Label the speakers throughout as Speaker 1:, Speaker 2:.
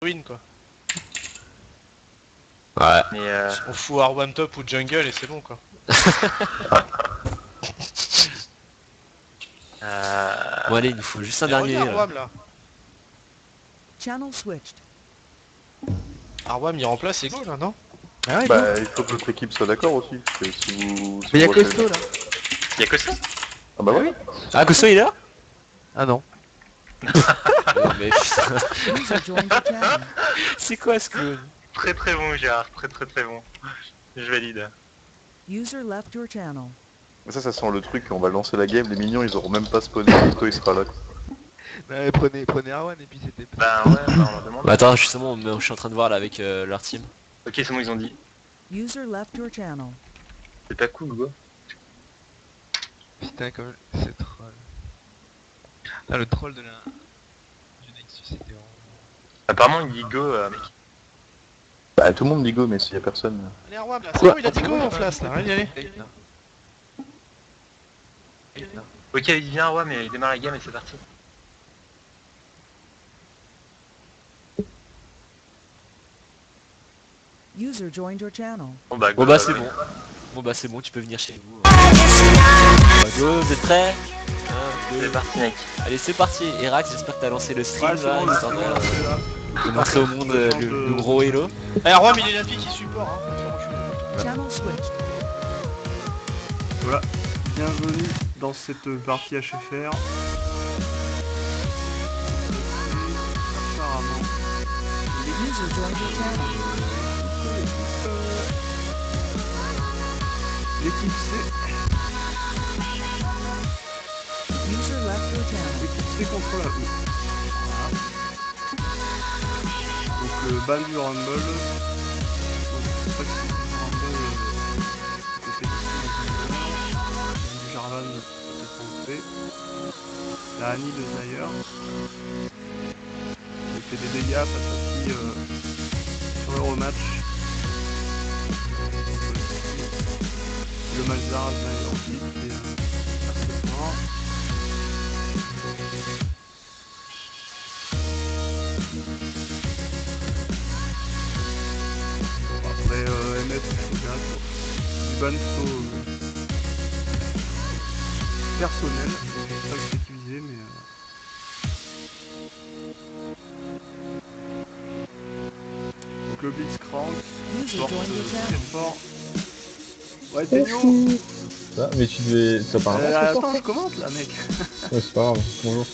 Speaker 1: win quoi.
Speaker 2: Ouais.
Speaker 3: Mais
Speaker 1: On fout Arwam top ou jungle et c'est bon quoi.
Speaker 2: Bon allez, il nous faut juste un
Speaker 1: Mais
Speaker 2: dernier.
Speaker 1: regarde
Speaker 2: là.
Speaker 1: Arwam là.
Speaker 4: Channel switched.
Speaker 1: Arwam il remplace Ego là non?
Speaker 5: Ah ouais, go.
Speaker 6: Bah, il faut que l'autre équipe soit d'accord aussi. Parce que si vous. Si
Speaker 5: Mais y'a
Speaker 6: vous refaites-
Speaker 5: Costo là.
Speaker 3: y'a que ça.
Speaker 6: Ah bah oui.
Speaker 2: Ah, Costo il est là?
Speaker 5: Ah non.
Speaker 2: Non, mais putain,
Speaker 4: User joined your channel.
Speaker 2: c'est quoi ce clown?
Speaker 3: Très très bon Gérard, très bon. Je valide.
Speaker 4: User left your channel.
Speaker 6: Ça sent le truc, on va lancer la game, les minions ils auront même pas spawné, Costo il sera là.
Speaker 5: Ouais, prenez Arwan et puis c'était.
Speaker 3: Bah ouais, bah, on leur demande.
Speaker 2: Bah attends, justement, je suis en train de voir là avec leur team.
Speaker 3: Ok, c'est bon, ils ont dit.
Speaker 4: User left your channel.
Speaker 3: C'est pas cool quoi.
Speaker 5: Putain, quand même, c'est troll. Ah, le troll de la. Du Nexus, c'était vraiment.
Speaker 3: Apparemment il dit go mec.
Speaker 6: Bah tout le monde dit go, mais s'il y a personne.
Speaker 1: Allez Arwam là, c'est
Speaker 5: Quoi
Speaker 1: bon il a dit go en flash là, allez allez.
Speaker 3: Ok, il vient ouais mais il démarre la game et c'est parti.
Speaker 4: User joined your channel.
Speaker 3: Bon bah go.
Speaker 2: Bon bah c'est bon. Bon bah c'est bon, tu peux venir chez vous. Go, vous êtes prêts?
Speaker 3: C'est parti mec.
Speaker 2: Allez, c'est parti. Erax, j'espère que t'as lancé le stream
Speaker 7: Ouais, c'est
Speaker 2: là,
Speaker 7: bon,
Speaker 2: histoire
Speaker 7: c'est là.
Speaker 2: de montrer au monde le gros Hello.
Speaker 1: Allez Arwam il est la fille qui support hein.
Speaker 4: Channel switched.
Speaker 7: Voilà, bienvenue dans cette partie HFR. Apparemment.
Speaker 4: User joined your channel.
Speaker 7: L'équipe C,
Speaker 4: User left your channel.
Speaker 7: l'équipe C contre la E. Voilà. Donc le ban du Rumble. Donc, je sais pas si c'est du Rumble côté du Jarvan peut-être en fait. La Annie de Zaire. Qui fait des dégâts face à qui sur le rematch. Le Malzahar d'ailleurs aussi qui est assez fort. Après MF du ban plutôt personnel, je sais pas que c'est utilisé mais donc le Blitzcrank
Speaker 4: User
Speaker 7: porte
Speaker 4: joined your
Speaker 7: très
Speaker 4: channel.
Speaker 7: fort. Ouais Tenyo.
Speaker 8: Ah, mais tu devais. Ça parle pas ce soir,
Speaker 7: Attends je commente là mec.
Speaker 8: Ouais, c'est pas grave, bonjour.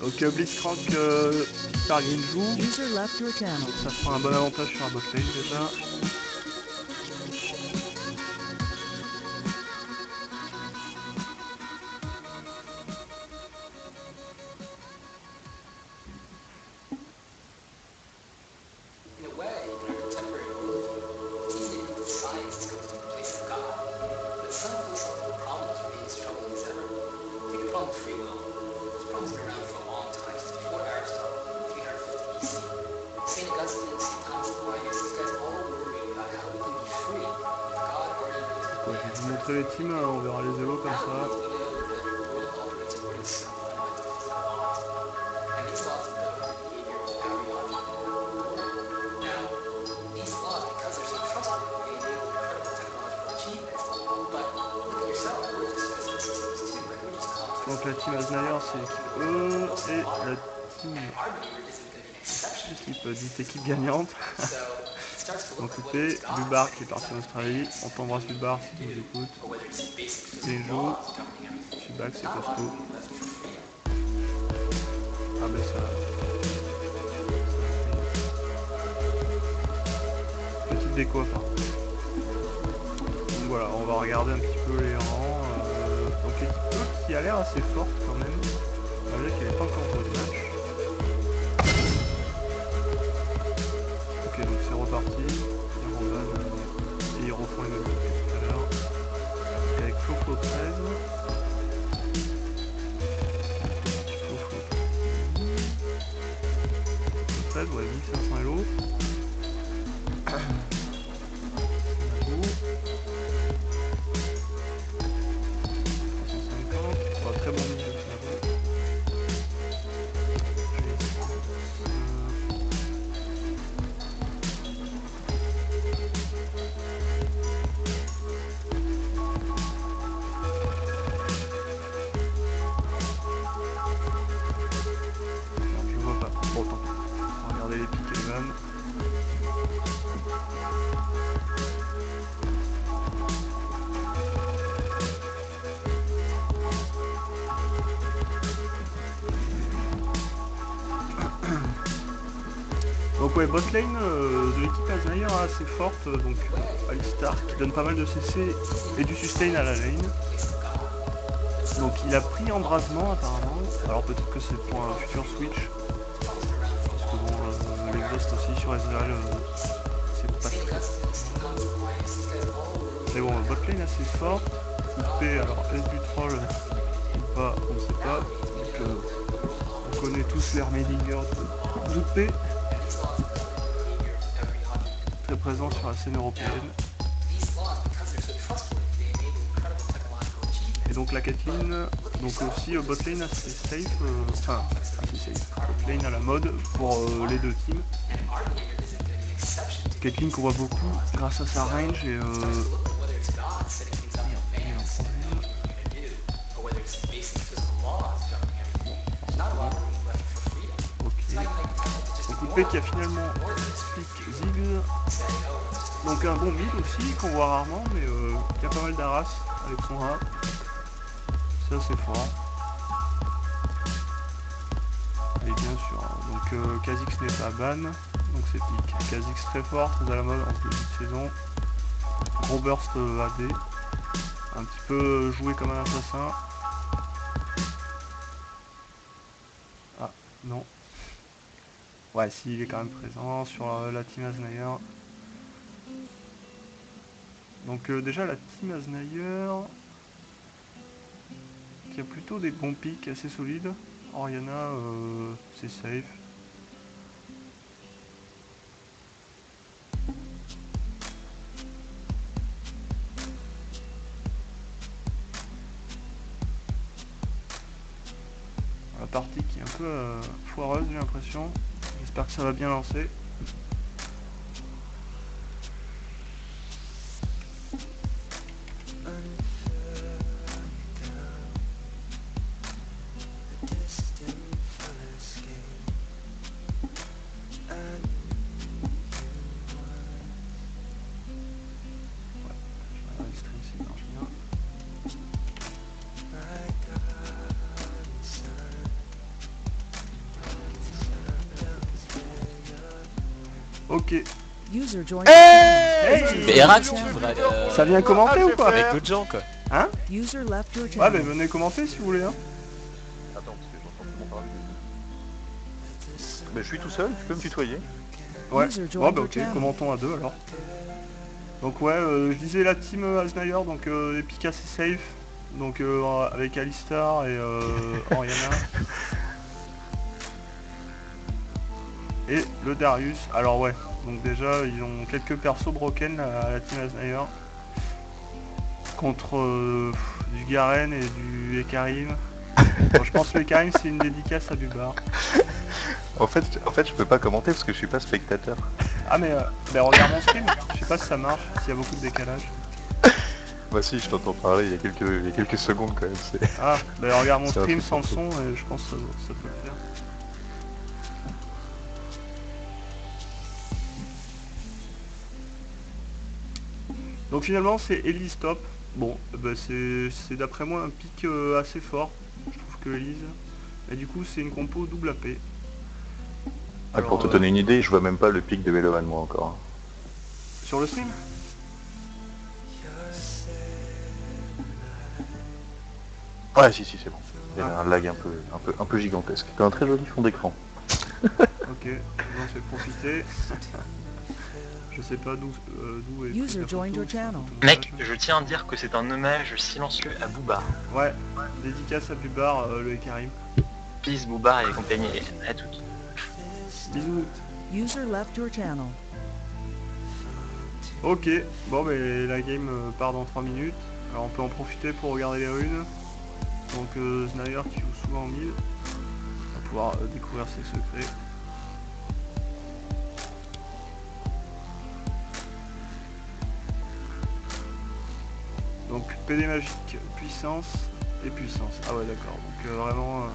Speaker 7: Donc Blitzcrank par Greenjou.
Speaker 4: User left your channel.
Speaker 7: Donc ça prend un bon avantage sur la botlane déjà.
Speaker 9: In a way, in our contemporary world, it's easy to think that science comes from the place of God, but some of those problems remain as troubling as ever. Take the problem of free will. This problem's been around for a long time, since before Aristotle, 350 BC. St. Augustine, St. Thomas Aquinas, these guys all worry about how we can be free if God already knows the
Speaker 7: Ouais,
Speaker 9: way.
Speaker 7: je vais vous montrer les teams, on verra les élos comme ça.
Speaker 9: Now we know that the world operates according to some fundamental laws. And these laws govern the behavior of how we ought to live in the world. Now, these laws, because they're so trustworthy, they enable incredible technological achievements. But look at yourself, we're just physical systems too, right? We're just complex.
Speaker 7: Donc la team Aznayer c'est l'équipe E et la team
Speaker 9: Our behavior isn't going to be an exception.
Speaker 7: l'équipe dite équipe gagnante.
Speaker 9: So it starts to
Speaker 7: D'un
Speaker 9: look like
Speaker 7: côté,
Speaker 9: whether it's God
Speaker 7: Lubar qui est parti en Australie, on t'embrasse Lubar si tu nous écoutes.
Speaker 9: or whether it's basic physical
Speaker 7: Tenjo,
Speaker 9: laws governing everything.
Speaker 7: Chubac c'est
Speaker 9: Not a lot
Speaker 7: costaud.
Speaker 9: of people left for freedom.
Speaker 7: Ah ben ça. Petite déco à faire. Donc voilà, on va regarder un petit peu les rangs. Donc l'équipe E qui a l'air assez forte quand même, malgré qu'elle n'est pas encore dans le match. Ok donc c'est reparti, ils randonnent et ils refont les mêmes trucs que tout à l'heure. Et avec Floflo 13. Floflo 13, ouais 1500 Elo. Très bon milieu. regarder les pics et les vannes. Donc ouais, botlane de l'équipe Aznair assez forte, donc Alistar qui donne pas mal de CC et du sustain à la lane. Donc il a pris embrasement apparemment, alors peut-être que c'est pour un futur switch. Parce que bon, l'exhaust aussi sur Ezreal, c'est pas très... Mais bon, botlane assez fort, coupé, alors est-ce du troll ou pas, on ne sait pas. Donc on connaît tous l'Hermédinger d'Outp. Très présent sur la scène européenne. Et donc la Caitlyn, donc aussi botlane assez safe, enfin assez safe, botlane à la mode pour les deux teams. Caitlyn qu'on voit beaucoup grâce à sa range et donc qui a finalement pick Ziggs. Donc un bon mid aussi qu'on voit rarement mais qui a pas mal d'arras avec son rat. C'est assez fort. Et bien sûr, donc Kha'Zix n'est pas ban, donc c'est pick. Kha'Zix très fort, très à la mode en début de saison. Gros burst AD. Un petit peu joué comme un assassin. Ah, non. Ouais, si, il est quand même présent sur la team Aznair. Donc déjà la team Aznair qui a plutôt des bons pics assez solides. Orianna, c'est safe. La partie qui est un peu foireuse, j'ai l'impression. J'espère que ça va bien lancer. Ok.
Speaker 4: User joined.
Speaker 2: Mais Erax, tu devrais
Speaker 7: Ça vient commenter ou quoi?
Speaker 2: avec d'autres gens quoi.
Speaker 7: Hein?
Speaker 4: User left your
Speaker 7: Ouais,
Speaker 4: channel.
Speaker 7: mais venez commenter si vous voulez. Hein.
Speaker 6: Attends, parce que j'entends tout le monde parler. Mais je suis tout seul, tu peux me tutoyer?
Speaker 7: Ouais.
Speaker 4: User
Speaker 7: Bon
Speaker 4: joined
Speaker 7: bah
Speaker 4: your
Speaker 7: ok,
Speaker 4: channel.
Speaker 7: commentons à deux alors. Donc ouais, je disais la team Aznair, donc les pics assez safe. Donc avec Alistar et Orianna. Et le Darius. Alors ouais, donc déjà ils ont quelques persos broken à la team Aznair. Contre du Garen et du Ekarim. Bon, je pense que Ekarim c'est une dédicace à Bubar.
Speaker 6: En fait, je peux pas commenter parce que je suis pas spectateur.
Speaker 7: Ah mais regarde mon stream, je sais pas si ça marche, s'il y a beaucoup de décalage.
Speaker 6: Bah si, je t'entends parler il y a quelques secondes quand même.
Speaker 7: Ah, bah regarde mon
Speaker 6: C'est un
Speaker 7: stream
Speaker 6: peu
Speaker 7: sans le
Speaker 6: trop.
Speaker 7: son et je pense que ça peut le faire. Donc finalement c'est Elise top. Bon, bah c'est d'après moi un pic assez fort. Je trouve que Elise. Et du coup c'est une compo double AP.
Speaker 6: Ah, pour te donner une idée, je vois même pas le pic de Veloman moi encore.
Speaker 7: Sur le stream?
Speaker 6: Ouais, si, c'est bon. Il y a un lag un peu gigantesque. T'as un très joli fond d'écran.
Speaker 7: Ok, j'en fais profiter. Je sais pas d'où est prise
Speaker 4: User
Speaker 7: la
Speaker 4: joined
Speaker 7: photo,
Speaker 4: your channel.
Speaker 3: Mec, je tiens à dire que c'est un hommage silencieux à Booba.
Speaker 7: Ouais, dédicace à Bubar, le Ekarim.
Speaker 3: Peace, Booba et compagnie, à toutes.
Speaker 7: Bisous.
Speaker 4: User left your channel.
Speaker 7: Ok, bon mais la game part dans 3 minutes. Alors on peut en profiter pour regarder les runes. Donc Znayer qui joue souvent en mid. On va pouvoir découvrir ses secrets. Donc PD magique, puissance et puissance. Ah ouais d'accord, donc vraiment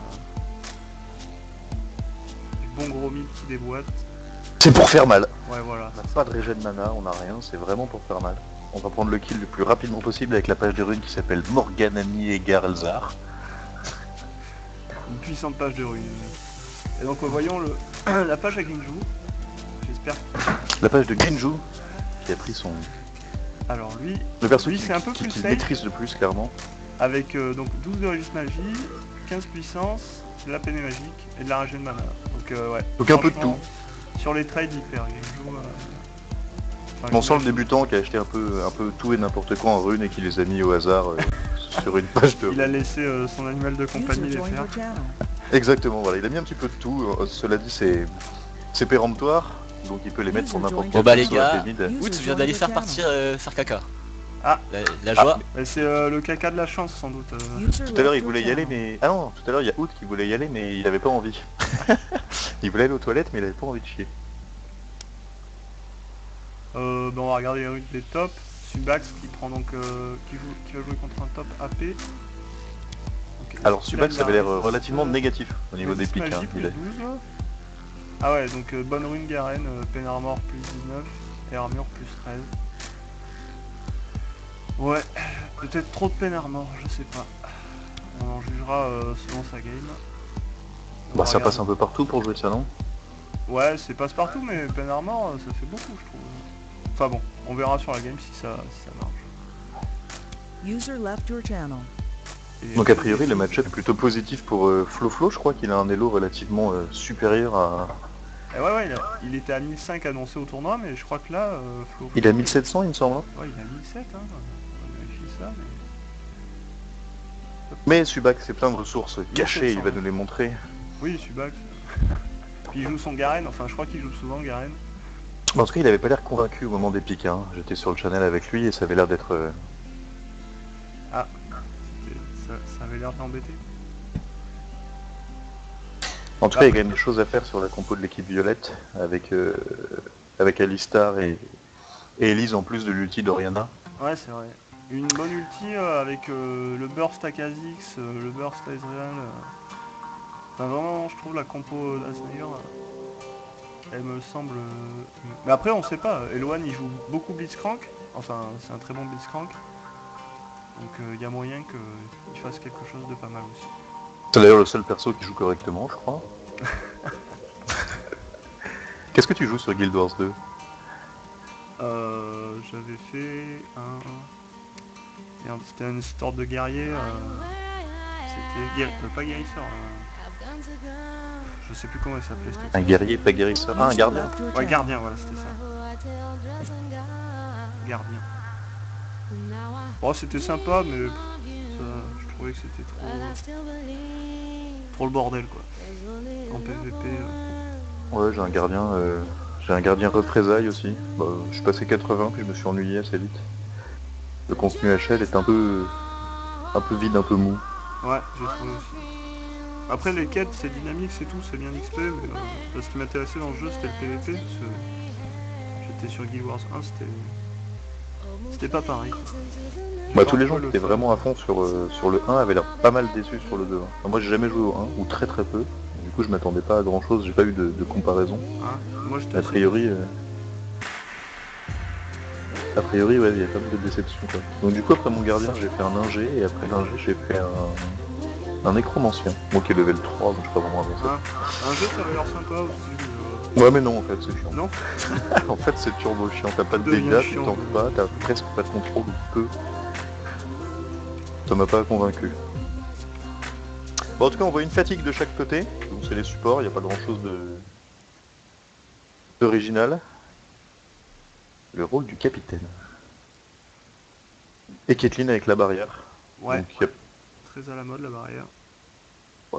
Speaker 7: du bon gros mid qui déboîte.
Speaker 6: C'est pour faire mal.
Speaker 7: Ouais, voilà.
Speaker 6: On n'a pas de régène mana, on n'a rien, c'est vraiment pour faire mal. On va prendre le kill le plus rapidement possible avec la page de rune qui s'appelle Morganami et Garlzar.
Speaker 7: Une puissante page de rune. Et donc voyons la page à Ginju. J'espère.
Speaker 6: La page de Ginju qui a pris son...
Speaker 7: Alors lui,
Speaker 6: Le perso
Speaker 7: lui
Speaker 6: qui,
Speaker 7: c'est un peu
Speaker 6: qui
Speaker 7: plus safe,
Speaker 6: maîtrise le plus clairement.
Speaker 7: avec donc 12 de résistance magie, 15 puissance, de la peinée magique et de la régène mana. Donc ouais.
Speaker 6: Donc un peu de tout.
Speaker 7: Franchement, sur les trades il perd Ginju. Enfin,
Speaker 6: On sent le
Speaker 7: Ginju,
Speaker 6: débutant qui a acheté un peu tout et n'importe quoi en rune et qui les a mis au hasard sur une page de
Speaker 7: il a
Speaker 6: rune.
Speaker 7: laissé son animal de compagnie
Speaker 4: User
Speaker 7: les
Speaker 4: joined
Speaker 7: faire.
Speaker 4: your channel.
Speaker 6: Exactement, voilà, il a mis un petit peu de tout. Cela dit, c'est péremptoire, donc il peut les mettre sur n'importe quel
Speaker 2: Bon bah les
Speaker 6: perso
Speaker 2: gars,
Speaker 6: après mid.
Speaker 2: Wood vient d'aller faire partir faire caca.
Speaker 7: Ah.
Speaker 2: La joie.
Speaker 7: Mais c'est le caca de la chance sans doute.
Speaker 4: User
Speaker 6: Tout à l'heure
Speaker 4: left
Speaker 6: il voulait
Speaker 4: your
Speaker 6: y aller
Speaker 4: channel.
Speaker 6: mais... Ah non, tout à l'heure il y a Out qui voulait y aller mais il avait pas envie. Il voulait aller aux toilettes mais il avait pas envie de chier.
Speaker 7: On va regarder les runes des tops. Subax qui prend donc qui va jouer contre un top AP. Ok.
Speaker 6: Alors
Speaker 7: Là,
Speaker 6: Subax
Speaker 7: il a
Speaker 6: avait l'air
Speaker 7: résiste,
Speaker 6: relativement négatif au niveau des pics.
Speaker 7: magie
Speaker 6: Hein.
Speaker 7: plus
Speaker 6: Il a...
Speaker 7: 12. Ah ouais, donc bonne rune Garen, Pen Armor plus 19 et armure plus 13. Ouais, peut-être trop de Pen Armor, je sais pas. On en jugera selon sa game. On
Speaker 6: Bah
Speaker 7: va
Speaker 6: ça
Speaker 7: regarder.
Speaker 6: passe un peu partout pour jouer ça non?
Speaker 7: Ouais, c'est passe partout, mais Pen Armor, ça fait beaucoup, je trouve. Enfin bon, on verra sur la game si ça marche.
Speaker 4: User left your channel.
Speaker 7: Et,
Speaker 6: Donc a priori le match-up est plutôt positif pour Flo, je crois qu'il a un elo relativement supérieur à...
Speaker 7: ouais, il était à 1005 annoncé au tournoi, mais je crois que là, Flo...
Speaker 6: Il a 1700 il me semble. Hein.
Speaker 7: Ouais, il a 1007, hein. On vérifie ça,
Speaker 6: Mais Subax c'est plein de ressources cachées, il
Speaker 7: 1700.
Speaker 6: va nous les montrer.
Speaker 7: Oui, Subax. Puis il joue son Garen, enfin je crois qu'il joue souvent Garen.
Speaker 6: En tout cas il avait pas l'air convaincu au moment des pics. Hein. J'étais sur le channel avec lui et ça avait l'air d'être...
Speaker 7: Ça avait l'air d'embêter.
Speaker 6: En tout cas, il y a quand même des choses à faire sur la compo de l'équipe violette, avec Alistar et Elise en plus de l'ulti d'Oriana.
Speaker 7: Ouais, c'est vrai. Une bonne ulti avec le burst à Kha'Zix, le burst à Ezreal. Enfin, vraiment, je trouve la compo d'Asnair, elle me semble... Mais après, on sait pas. Eloan, il joue beaucoup Blitzcrank. Enfin, c'est un très bon Blitzcrank. Donc, il y a moyen qu'il fasse quelque chose de pas mal aussi.
Speaker 6: C'est d'ailleurs le seul perso qui joue correctement, je crois. Qu'est-ce que tu joues sur Guild Wars 2?
Speaker 7: J'avais fait un... Merde, c'était une sorte de guerrier. C'était... Pas guérisseur. Je sais plus comment il s'appelait.
Speaker 6: Un guerrier, pas guérisseur. Ah, un gardien.
Speaker 4: Left your
Speaker 7: Ouais,
Speaker 4: channel.
Speaker 7: gardien, voilà, c'était ça. Gardien. Bon, c'était sympa, mais ça, je trouvais que c'était trop le bordel, quoi. En PVP.
Speaker 6: Ouais, j'ai un gardien représailles aussi. Bah, je suis passé 80 puis je me suis ennuyé assez vite. Le contenu HL est un peu vide, un peu mou.
Speaker 7: Ouais, j'ai trouvé aussi. Après, les quêtes, c'est dynamique, c'est tout, c'est bien XP, mais ce qui m'intéressait dans le jeu, c'était le PVP, parce que j'étais sur Guild Wars 1, c'était pas pareil.
Speaker 6: Bah, tous les gens qui étaient vraiment à fond sur le 1 avaient l'air pas mal déçus sur le 2. Enfin, moi j'ai jamais joué au 1, ou très très peu. Du coup je m'attendais pas à grand chose, j'ai pas eu de comparaison.
Speaker 7: Hein, moi, j'étais
Speaker 6: A priori, ouais, il y a pas mal de déceptions quoi. Donc du coup après mon gardien j'ai fait un ingé, et après l'ingé j'ai fait un nécromancien. Bon qui est level 3, donc je suis pas vraiment avancé.
Speaker 7: Un jeu, ça avait l'air sympa aussi.
Speaker 6: Ouais mais non en fait c'est chiant.
Speaker 7: Non.
Speaker 6: En fait c'est turbo chiant, t'as pas de
Speaker 7: Devient
Speaker 6: dégâts, tu
Speaker 7: chiant,
Speaker 6: tankes
Speaker 7: ouais.
Speaker 6: pas, t'as presque pas de contrôle ou peu. Ça m'a pas convaincu. Bon en tout cas on voit une fatigue de chaque côté, donc c'est les supports, il n'y a pas grand chose d'original. Le rôle du capitaine. Et Caitlyn avec la barrière.
Speaker 7: Ouais,
Speaker 6: Donc, il y a
Speaker 7: très à la mode, la barrière.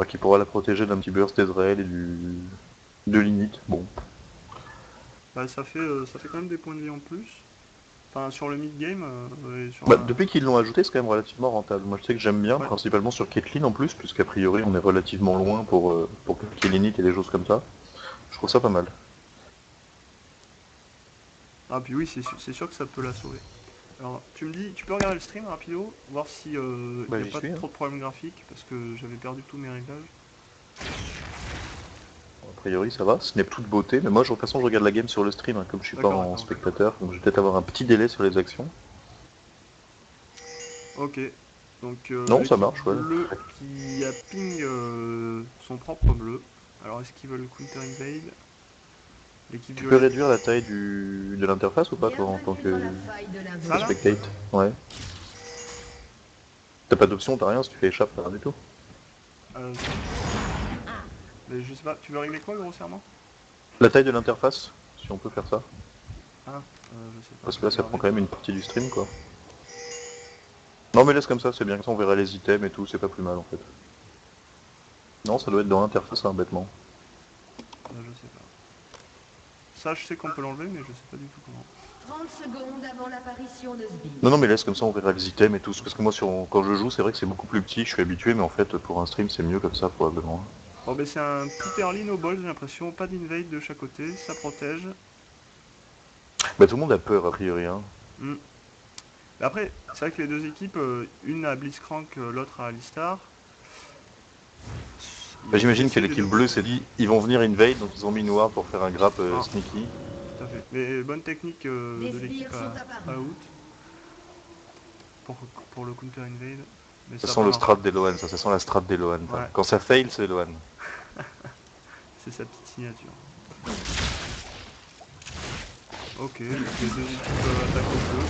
Speaker 6: qui pourra la protéger d'un petit burst d'Ezreal et de l'init. Bon.
Speaker 7: Bah, ça fait quand même des points de vie en plus. Enfin, sur le mid-game, et sur
Speaker 6: Bah,
Speaker 7: la-
Speaker 6: depuis qu'ils l'ont ajouté, c'est quand même relativement rentable. Moi je sais que j'aime bien,
Speaker 7: Ouais.
Speaker 6: principalement sur Caitlyn en plus, puisqu'a priori on est relativement loin pour qu'il y ait l'init et des choses comme ça. Je trouve ça pas mal.
Speaker 7: Ah, puis oui, c'est sûr que ça peut la sauver. Alors, tu me dis, tu peux regarder le stream rapido, voir si
Speaker 6: Bah,
Speaker 7: y a
Speaker 6: j'y
Speaker 7: pas
Speaker 6: suis,
Speaker 7: trop de problèmes graphiques, parce que j'avais perdu tous mes réglages.
Speaker 6: priori ça va, ce n'est toute beauté, mais moi de toute façon je regarde la game sur le stream, hein, comme je suis pas
Speaker 7: D'accord,
Speaker 6: en
Speaker 7: d'accord.
Speaker 6: spectateur, donc je vais peut-être avoir un petit délai sur les actions.
Speaker 7: Ok. Donc
Speaker 6: Non, ça
Speaker 7: l'équipe
Speaker 6: marche, ouais.
Speaker 7: bleu qui a ping son propre bleu. Alors est-ce qu'ils veulent counter invade? L'équipe
Speaker 6: Tu peux
Speaker 7: violette.
Speaker 6: réduire la taille de l'interface ou pas toi en tant que
Speaker 7: Ça, là
Speaker 6: spectate? Ouais. T'as pas d'option, t'as rien, si tu fais échappe, t'as rien du tout.
Speaker 7: Euh, Mais je sais pas, tu veux régler quoi grossièrement?
Speaker 6: La taille de l'interface, si on peut faire ça.
Speaker 7: Je sais pas.
Speaker 6: Parce que là ça prend quand même une partie du stream quoi. Non mais laisse comme ça, c'est bien, comme ça on verra les items et tout, c'est pas plus mal en fait. Non, ça doit être dans l'interface, hein, bêtement.
Speaker 7: Je sais pas. Ça je sais qu'on peut l'enlever mais je sais pas du tout comment.
Speaker 10: 30 secondes avant l'apparition de Sbin.
Speaker 6: Non mais laisse comme ça, on verra les items et tout. Parce que moi quand je joue, c'est vrai que c'est beaucoup plus petit, je suis habitué, mais en fait pour un stream c'est mieux comme ça probablement.
Speaker 7: Bon ben c'est un petit early no ball j'ai l'impression, pas d'invade de chaque côté, ça protège.
Speaker 6: Bah tout le monde a peur a priori hein.
Speaker 7: Mais après, c'est vrai que les deux équipes, une à Blitzcrank, l'autre à Alistar.
Speaker 6: Bah, j'imagine que l'équipe bleue s'est dit ils vont venir invade, donc ils ont mis noir pour faire un grappe sneaky.
Speaker 7: Tout à fait. Mais bonne technique de l'équipe à out. Pour le counter invade. Mais
Speaker 6: Ça sent le strat d'Elohan, ça sent la strat d'Elohan.
Speaker 7: Ouais.
Speaker 6: Quand ça fail, c'est Elohan.
Speaker 7: C'est sa petite signature. Ok, les deux équipes attaquent au bleu.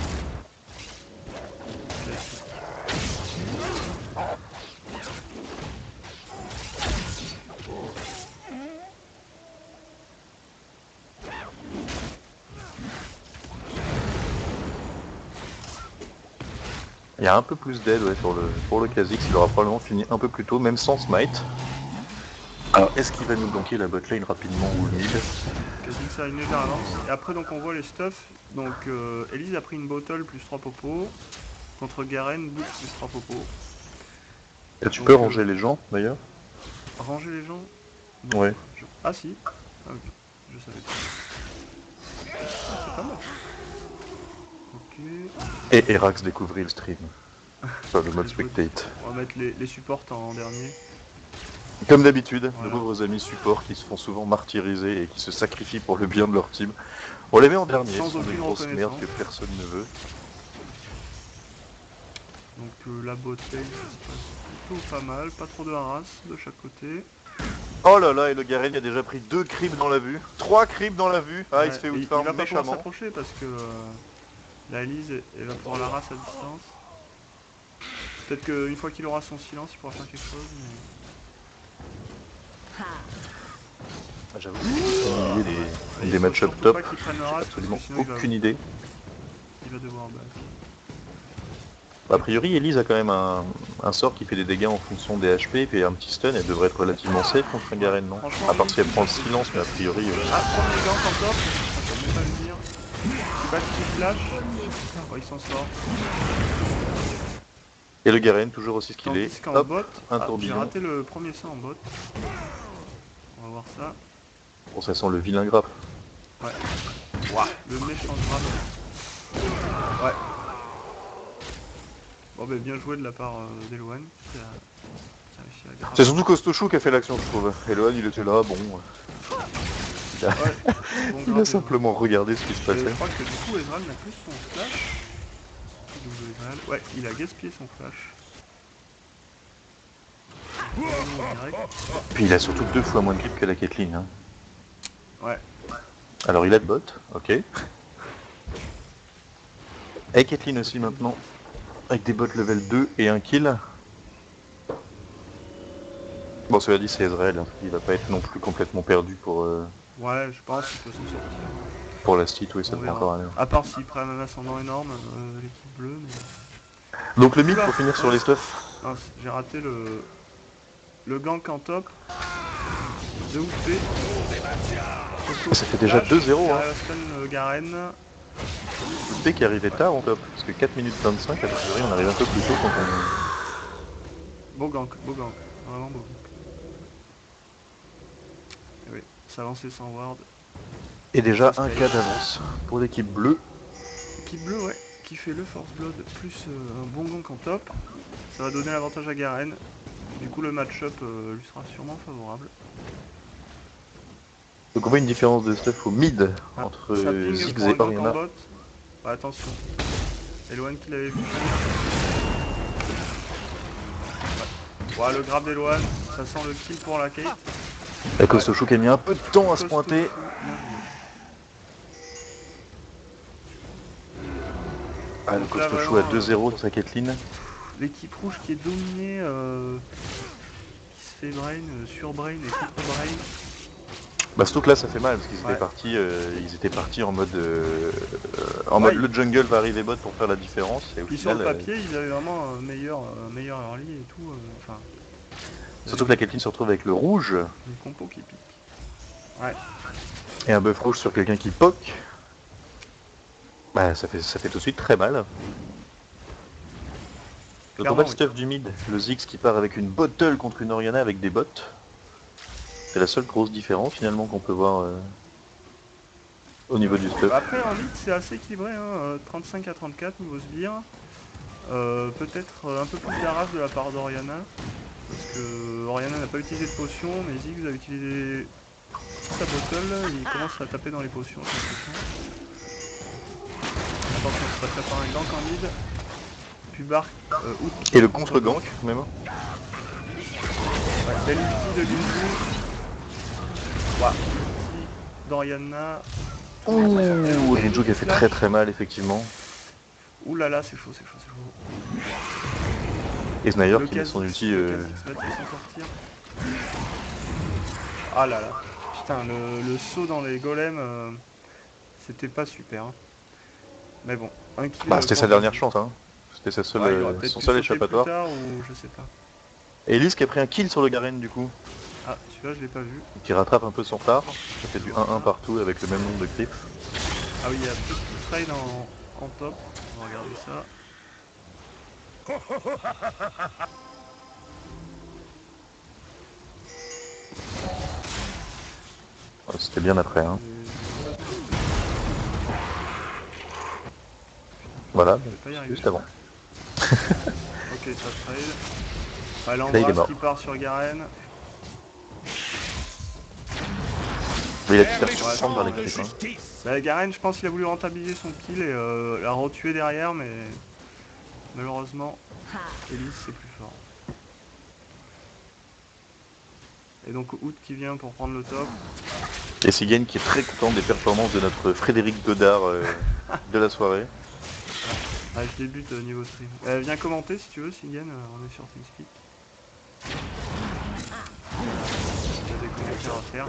Speaker 6: Il y a un peu plus d'aide ouais, pour le Kha'Zix, il aura probablement fini un peu plus tôt, même sans smite. Alors est-ce qu'il va nous ganker la botlane rapidement ou le mid?
Speaker 7: Kha'Zix a une légère avance. Et après donc on voit les stuffs. Donc Elise a pris une bottle plus 3 popos. Contre Garen, Book plus 3 popos.
Speaker 6: Et tu peux ranger les gens d'ailleurs?
Speaker 7: Ranger les gens?
Speaker 6: Non. Ouais.
Speaker 7: Ah si. Ah, ok. Je savais pas. C'est pas mal. Ok.
Speaker 6: Et Erax découvrit le stream. Enfin, le mode spectate.
Speaker 7: On va mettre les supports en dernier.
Speaker 6: Comme d'habitude,
Speaker 7: Voilà.
Speaker 6: nos pauvres amis supports qui se font souvent martyriser et qui se sacrifient pour le bien de leur team. On les met en dernier,
Speaker 7: Sans
Speaker 6: ce sont des
Speaker 7: aucune
Speaker 6: grosses merdes
Speaker 7: reconnaissance.
Speaker 6: que personne ne veut.
Speaker 7: Donc la bot lane, ça se passe plutôt pas mal. Pas trop de harass de chaque côté.
Speaker 6: Oh là là, et le Garen a déjà pris 2 creeps dans la vue. 3 creeps dans la vue. Ah, il se fait
Speaker 7: il
Speaker 6: outfarm
Speaker 7: va pas pouvoir
Speaker 6: méchamment.
Speaker 7: s'approcher parce que la Elise elle va pouvoir la race à distance. Peut-être qu'une fois qu'il aura son silence, il pourra faire quelque chose. Mais...
Speaker 6: Ah, j'avoue, c'est des match-up
Speaker 7: surtout
Speaker 6: top.
Speaker 7: pas qu'il prenne le
Speaker 6: J'ai
Speaker 7: race,
Speaker 6: absolument
Speaker 7: parce que sinon
Speaker 6: aucune idée.
Speaker 7: il va devoir battre.
Speaker 6: A priori, Elise a quand même un sort qui fait des dégâts en fonction des HP, puis un petit stun, elle devrait être relativement safe contre un Garen, non?
Speaker 7: Franchement,
Speaker 6: À part si elle prend le silence, mais a priori...
Speaker 7: Ah, premier gank en top, ça peut même pas le dire. Il bat qui flash. Oh, il s'en sort.
Speaker 6: Et le Garen, toujours aussi skillé.
Speaker 7: Tandis qu'en
Speaker 6: Hop,
Speaker 7: bot,
Speaker 6: un
Speaker 7: j'ai
Speaker 6: tourbillon.
Speaker 7: raté le premier saut en bot. On va voir ça.
Speaker 6: Bon, ça sent le vilain grappe.
Speaker 7: Ouais. Le méchant grave. Ouais. Bon bah bien joué de la part d'Elohan qui a réussi à grave.
Speaker 6: C'est surtout Costochou qui a fait l'action, je trouve. Elohan, il était là, bon... Il a,
Speaker 7: Ouais, bon,
Speaker 6: il a
Speaker 7: grave,
Speaker 6: simplement regardé ce qui se
Speaker 7: Et
Speaker 6: passait.
Speaker 7: je crois que du coup Ezreal n'a plus son flash. Ouais, il a gaspillé son flash.
Speaker 6: Puis il a surtout 2 fois moins de clips que la Caitlyn. Hein.
Speaker 7: Ouais.
Speaker 6: Alors il a de bot, ok. Et Caitlyn aussi maintenant. Avec des bots level 2 et un kill. Bon, cela dit, c'est Ezreal. Hein. Il va pas être non plus complètement perdu pour,
Speaker 7: Ouais, je pense qu'il peut s'en sortir.
Speaker 6: pour la stit, oui, ça
Speaker 7: On
Speaker 6: peut
Speaker 7: verra.
Speaker 6: encore aller.
Speaker 7: À part s'il prend un ascendant énorme, l'équipe bleue. Mais...
Speaker 6: Donc le mid pour finir sur les stuffs.
Speaker 7: Non, j'ai raté le gank en top. De Oupé.
Speaker 6: Ça fait déjà 2-0. Hein.
Speaker 7: Stun Garen.
Speaker 6: Le P qui arrivait tard en top. Parce que 4 minutes 25, a priori, on arrive un peu plus tôt quand on...
Speaker 7: Beau gank. Vraiment beau gank. Et oui, s'avancer sans ward.
Speaker 6: Et déjà un cas d'avance pour l'équipe bleue.
Speaker 7: Équipe bleue, ouais, qui fait le Force Blood plus un bon gank en top. Ça va donner l'avantage à Garen. Du coup, le match-up lui sera sûrement favorable.
Speaker 6: Donc on voit une différence de stuff au mid
Speaker 7: Ah,
Speaker 6: entre
Speaker 7: ça ping
Speaker 6: Ziggs
Speaker 7: pour un
Speaker 6: et
Speaker 7: gank en
Speaker 6: Oriana.
Speaker 7: bot. Ouais, attention. Eloane qui l'avait vu. Ouais, le grab d'Eloane, ça sent le kill pour la Kate.
Speaker 6: La Kostoshu qui a mis un peu de temps à se pointer. Ah, le
Speaker 7: Donc là,
Speaker 6: Kostoshu à
Speaker 7: vraiment,
Speaker 6: 2-0 sur sa Caitlyn.
Speaker 7: L'équipe rouge qui est dominée, qui se fait brain, sur brain et contre brain.
Speaker 6: Bah surtout que là ça fait mal parce qu'ils
Speaker 7: Ouais.
Speaker 6: étaient partis en mode
Speaker 7: Ouais,
Speaker 6: mode le jungle va arriver bot pour faire la différence et au
Speaker 7: Puis sur
Speaker 6: final
Speaker 7: le papier, ils avaient vraiment un meilleur early et tout. Enfin,
Speaker 6: surtout que la Caitlyn se retrouve avec le rouge
Speaker 7: une compo qui pique. Ouais.
Speaker 6: et un buff rouge sur quelqu'un qui poke. Bah ça fait tout de suite très mal. Quand on voit le
Speaker 7: oui.
Speaker 6: stuff du mid, le Ziggs qui part avec une bottle contre une Oriana avec des bots. C'est la seule grosse différence finalement qu'on peut voir au niveau du stuff.
Speaker 7: Après en lead c'est assez équilibré, hein, 35 à 34 niveau sbire. Peut-être un peu plus d'arrache de la part d'Oriana. Parce que Oriana n'a pas utilisé de potion, mais Ziggs a utilisé sa bottle, il commence à taper dans les potions. j'ai l'impression. Attention, on se fait par un gank en mid. Puis Bark, out.
Speaker 6: Et le contre-gank même.
Speaker 7: Ouais, belle ulti de Linzu. Ouais, ulti d'Oriana.
Speaker 6: Ouh, Rinju qui a fait très très mal effectivement.
Speaker 7: Ouh là là, c'est chaud, c'est chaud, c'est chaud.
Speaker 6: Et Snyder
Speaker 7: Le
Speaker 6: qui met son
Speaker 7: Kha'Zix,
Speaker 6: ulti.
Speaker 7: le Kha'Zix va s'en sortir. Ah là là. Putain, le saut dans les golems, c'était pas super. Hein. Mais bon, un kill.
Speaker 6: Bah c'était
Speaker 7: pour
Speaker 6: sa dernière
Speaker 7: Kha'Zix.
Speaker 6: chance hein. C'était sa seule,
Speaker 7: Ouais, il aurait peut-être
Speaker 6: son
Speaker 7: pu
Speaker 6: seul
Speaker 7: sauter
Speaker 6: échappatoire.
Speaker 7: plus tard, ou je sais pas.
Speaker 6: Et Elise qui a pris un kill sur le Garen du coup.
Speaker 7: Ah, celui-là je l'ai pas vu.
Speaker 6: Qui rattrape un peu son retard. Ça fait du 1-1 partout avec le même nombre de clips.
Speaker 7: Ah oui, il y a peu de trade en top. On va regarder ça.
Speaker 6: C'était bien après hein. Voilà,
Speaker 7: Je vais pas y arriver.
Speaker 6: juste avant.
Speaker 7: Ok, ça trade. Ah,
Speaker 6: Là, il est
Speaker 7: l'embrasse
Speaker 6: mort.
Speaker 7: qui part sur Garen.
Speaker 6: Mais il a pu faire surprendre par les clips hein.
Speaker 7: Bah, Garen, je pense qu'il a voulu rentabiliser son kill et la retuer derrière, mais malheureusement, Elise c'est plus fort. Et donc Out qui vient pour prendre le top.
Speaker 6: Et Sigen qui est très content des performances de notre Frédéric Godard de la soirée.
Speaker 7: Ah, je débute niveau stream. Viens commenter si tu veux, Sigen, on est sur TeamSpeak. Si tu as des commentaires à faire,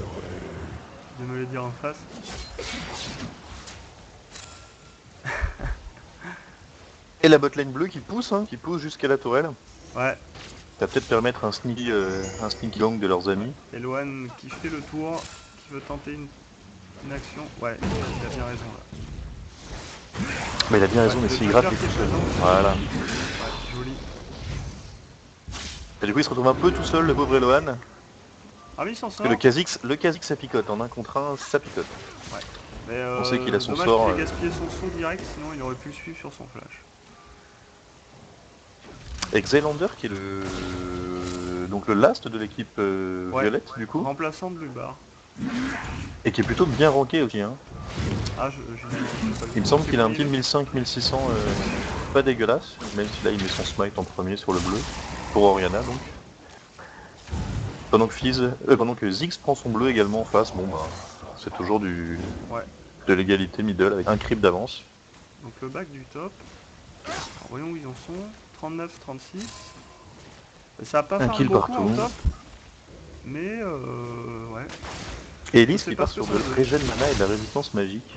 Speaker 7: de me les dire en face.
Speaker 6: Et la botlane bleue qui pousse jusqu'à la tourelle.
Speaker 7: Ouais,
Speaker 6: Ça va peut-être permettre un sneaky gang de leurs amis.
Speaker 7: Eloane qui fait le tour, qui veut tenter une action. Ouais, il a bien raison là.
Speaker 6: Mais il a bien raison,
Speaker 7: Ouais,
Speaker 6: mais
Speaker 7: le
Speaker 6: s'il gratte
Speaker 7: Joker
Speaker 6: les
Speaker 7: qui est
Speaker 6: tout seul.
Speaker 7: présent.
Speaker 6: Voilà.
Speaker 7: Ouais, joli.
Speaker 6: Et du coup il se retrouve un peu tout seul, le pauvre Eloane.
Speaker 7: Ah oui, il s'en
Speaker 6: Parce
Speaker 7: sort.
Speaker 6: que le Kha'Zix ça picote, en 1 contre 1 ça picote.
Speaker 7: Mais
Speaker 6: on sait qu'il a son
Speaker 7: dommage
Speaker 6: sort,
Speaker 7: qu'il ait gaspillé son saut direct, sinon il aurait pu le suivre sur son flash.
Speaker 6: Et Xylander qui est donc le last de l'équipe
Speaker 7: Ouais.
Speaker 6: violette du coup.
Speaker 7: Remplaçant de Lubar.
Speaker 6: Et qui est plutôt bien ranké aussi hein.
Speaker 7: Ah,
Speaker 6: Il me semble qu'il a un petit 1500-1600 pas dégueulasse, même si là il met son smite en premier sur le bleu, pour Oriana donc. Pendant que Ziggs prend son bleu également en face, bon bah c'est toujours de l'égalité middle avec un creep d'avance.
Speaker 7: Donc le back du top. Alors, voyons où ils en sont. 39, 36. Ça va pas
Speaker 6: Un
Speaker 7: faire
Speaker 6: kill
Speaker 7: beaucoup
Speaker 6: partout.
Speaker 7: en top. Mais ouais.
Speaker 6: Et Elise
Speaker 7: Je sais
Speaker 6: qui
Speaker 7: pas
Speaker 6: part
Speaker 7: ce que
Speaker 6: sur de
Speaker 7: ça veut.
Speaker 6: régène mana et de la résistance magique.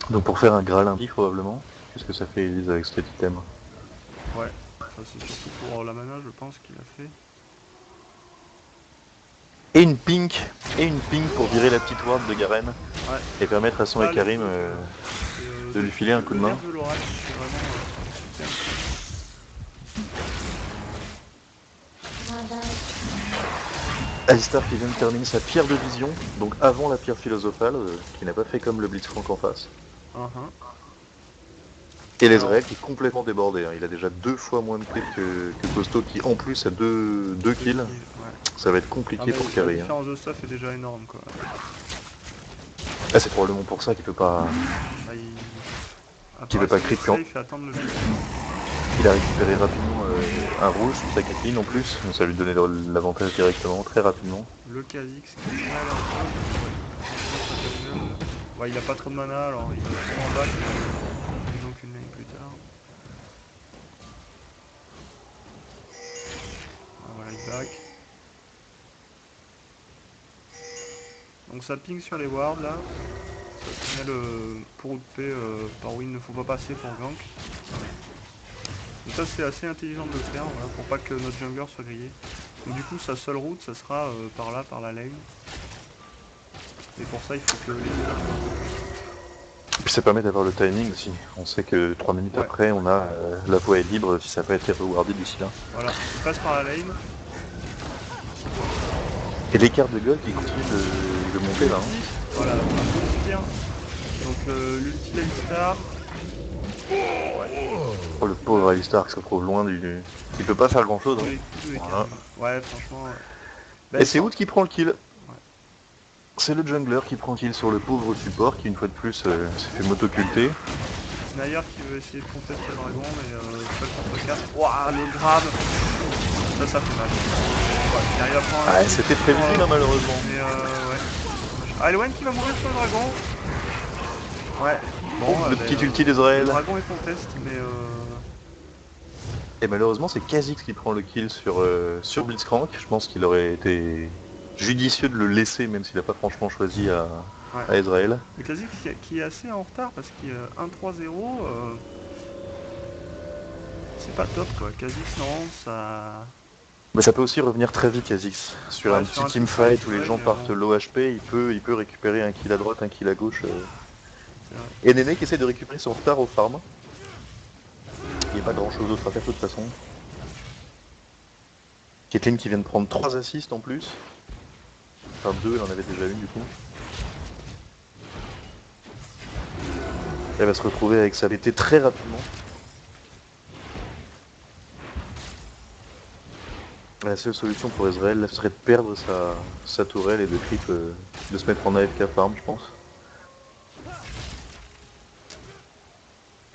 Speaker 6: Donc pour faire un Graal impie probablement. Qu'est-ce que ça fait Elise avec cet item?
Speaker 7: Ouais. Ça c'est surtout pour la mana je pense qu'il a fait.
Speaker 6: Et une pink pour virer la petite ward de Garen.
Speaker 7: Ouais.
Speaker 6: Et permettre à son
Speaker 7: Ah,
Speaker 6: Ekarim de lui filer un coup de main.
Speaker 7: Le nerf de l'orage, c'est vraiment super.
Speaker 6: Alistar qui vient de terminer sa pierre de vision, donc avant la pierre philosophale, qui n'a pas fait comme le Blitzcrank en face. Et l'Ezrael qui est complètement débordé, hein. Il a déjà 2 fois moins de kills que Costaud qui en plus a 2 kills.
Speaker 7: Ouais.
Speaker 6: Ça va être
Speaker 7: Ah,
Speaker 6: compliqué
Speaker 7: mais
Speaker 6: pour
Speaker 7: la
Speaker 6: carry. Hein.
Speaker 7: différence de stuff est déjà énorme quoi.
Speaker 6: Ah, c'est probablement pour ça qu'il peut pas.
Speaker 7: Bah,
Speaker 6: Qui veut pas crit quand.
Speaker 7: Il fait attendre le but.
Speaker 6: Il a récupéré rapidement un rouge sur sa Kathleen en plus, donc ça lui donnait l'avantage directement, très rapidement.
Speaker 7: Le Kha'Zix qui est mal un peu. Ouais, il a pas trop de mana alors il va en back. Disons qu'une lane plus tard. Ah, voilà, il back. Donc ça ping sur les wards là. Ça met le pour outper par où il ne faut pas passer pour gank. Donc ça c'est assez intelligent de le faire, voilà, pour pas que notre jungler soit grillé. Donc du coup sa seule route ça sera par là, par la lane. Et pour ça il faut que les
Speaker 6: Puis ça permet d'avoir le timing aussi. On sait que 3 minutes après on a la voie est libre si ça n'a pas été rewardé d'ici là.
Speaker 7: Voilà, il passe par la lane.
Speaker 6: Et l'écart de gold qui continue de monter là. Hein.
Speaker 7: Voilà, un peu bien. Donc l'ulti Alistar.
Speaker 6: Oh le pauvre Alistar qui se retrouve loin du. Il peut pas faire grand chose. Hein.
Speaker 7: Voilà. Ouais franchement.
Speaker 6: Et c'est Wood qui prend le kill. C'est le jungler qui prend kill sur le pauvre support qui une fois de plus s'est fait m'autoculter.
Speaker 7: Snyder qui veut essayer de contester le dragon mais seul contre 4. Wouah le grab. Ça fait mal. Ouais, il arrive à prendre un
Speaker 6: c'était prévisible hein, malheureusement.
Speaker 7: Mais ouais. Ah Elwen qui va mourir sur le dragon. Ouais. Bon,
Speaker 6: le petit ulti d'Ezrael.
Speaker 7: Le dragon est contest mais
Speaker 6: Et malheureusement c'est Kha'Zix qui prend le kill sur Blitzcrank. Je pense qu'il aurait été judicieux de le laisser même s'il n'a pas franchement choisi à Ezrael.
Speaker 7: Mais Kha'Zix qui est assez en retard parce qu'il y a 1-3-0. C'est pas top quoi. Kha'Zix non, ça.
Speaker 6: Mais ça peut aussi revenir très vite Kha'Zix. Sur un petit teamfight où les gens partent low HP, il peut récupérer un kill à droite, un kill à gauche. Et Néné qui essaie de récupérer son retard au farm. Il n'y a pas grand chose d'autre à faire de toute façon. Kathleen qui vient de prendre 3 assists en plus. Enfin 2, elle en avait déjà une du coup. Elle va se retrouver avec sa BT très rapidement. La seule solution pour Ezrael serait de perdre sa tourelle et de creep, de se mettre en AFK farm je pense.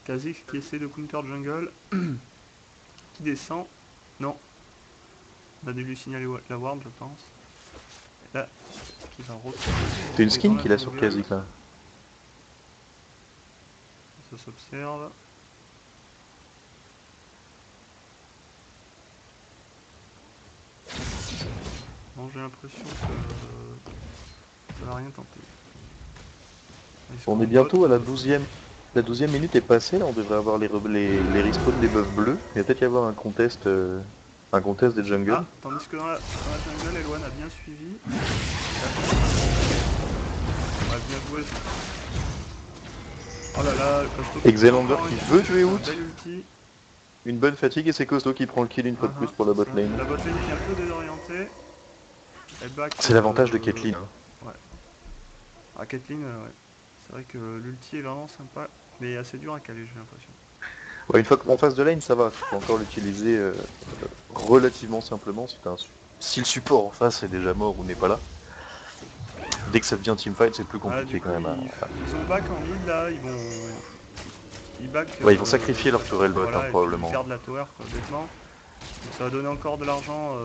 Speaker 7: Kha'Zix qui essaie de counter jungle. Qui descend. Non. On a dû lui signaler la ward je pense. Et là, qui va retrouver.
Speaker 6: C'est une skin qu'il a sur Kha'Zix là.
Speaker 7: Ça s'observe. Bon, j'ai l'impression que ça va rien tenter.
Speaker 6: On est bientôt à la 12e. La 12e minute est passée, là on devrait avoir les respawns des buffs bleus. Il va peut-être y avoir un contest des jungles.
Speaker 7: Ah, tandis que dans la jungle, Elwan a bien suivi. On va bien jouer. Oh là là, Costaud.
Speaker 6: Exelander qui veut tuer Out.
Speaker 7: Une
Speaker 6: Une bonne fatigue et c'est Costaud qui prend le kill une fois de plus pour la bot lane.
Speaker 7: La bot lane est un peu désorientée.
Speaker 6: C'est l'avantage de Kathleen.
Speaker 7: Ouais. Ah Kathleen, ouais. C'est vrai que l'ulti est vraiment sympa, mais assez dur à caler j'ai l'impression.
Speaker 6: Ouais, une fois qu'en face de lane ça va, tu peux encore l'utiliser relativement simplement si le support en face est déjà mort ou n'est pas là. Dès que ça devient teamfight c'est plus compliqué quand même.
Speaker 7: Ils ont back en mid là, ils back.
Speaker 6: Ouais, ils vont sacrifier leur tourelle bot
Speaker 7: voilà,
Speaker 6: probablement.
Speaker 7: Ils perdent la tower quoi, bêtement. Donc ça va donner encore de l'argent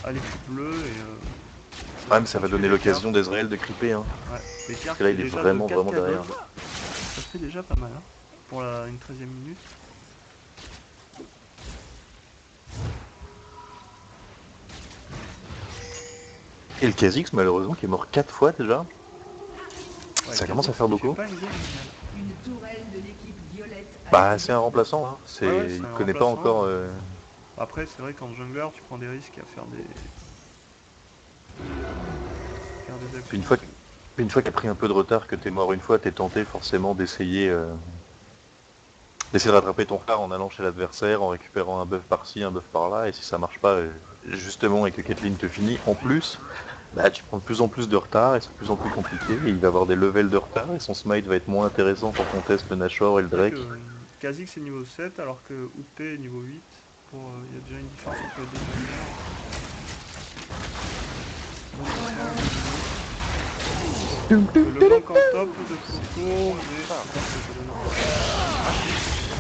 Speaker 7: à l'équipe bleue et
Speaker 6: ouais, mais ça va donner l'occasion d'Ezrael de creeper hein.
Speaker 7: Ouais,
Speaker 6: parce que là il est vraiment derrière.
Speaker 7: Ça fait déjà pas mal hein, pour une 13e minute.
Speaker 6: Et le Kha'Zix malheureusement qui est mort 4 fois déjà. Ouais, ça commence à faire beaucoup.
Speaker 10: Une tourelle de l'équipe violette.
Speaker 6: Bah c'est un remplaçant, hein. Il connaît pas encore...
Speaker 7: Après c'est vrai qu'en jungler tu prends des risques à faire des...
Speaker 6: Une fois qu'il a pris un peu de retard, que t'es mort une fois, t'es tenté forcément d'essayer de rattraper ton retard en allant chez l'adversaire, en récupérant un buff par-ci, un buff par-là, et si ça marche pas, justement, et que Kathleen te finit en plus, bah tu prends de plus en plus de retard, et c'est de plus en plus compliqué, et il va avoir des levels de retard, et son smite va être moins intéressant quand on teste le Nashor et le Drake.
Speaker 7: Kha'Zix est niveau 7 alors que UP est niveau 8. Il y a déjà une différence entre les deux jungles. Le gank en top de Floco, il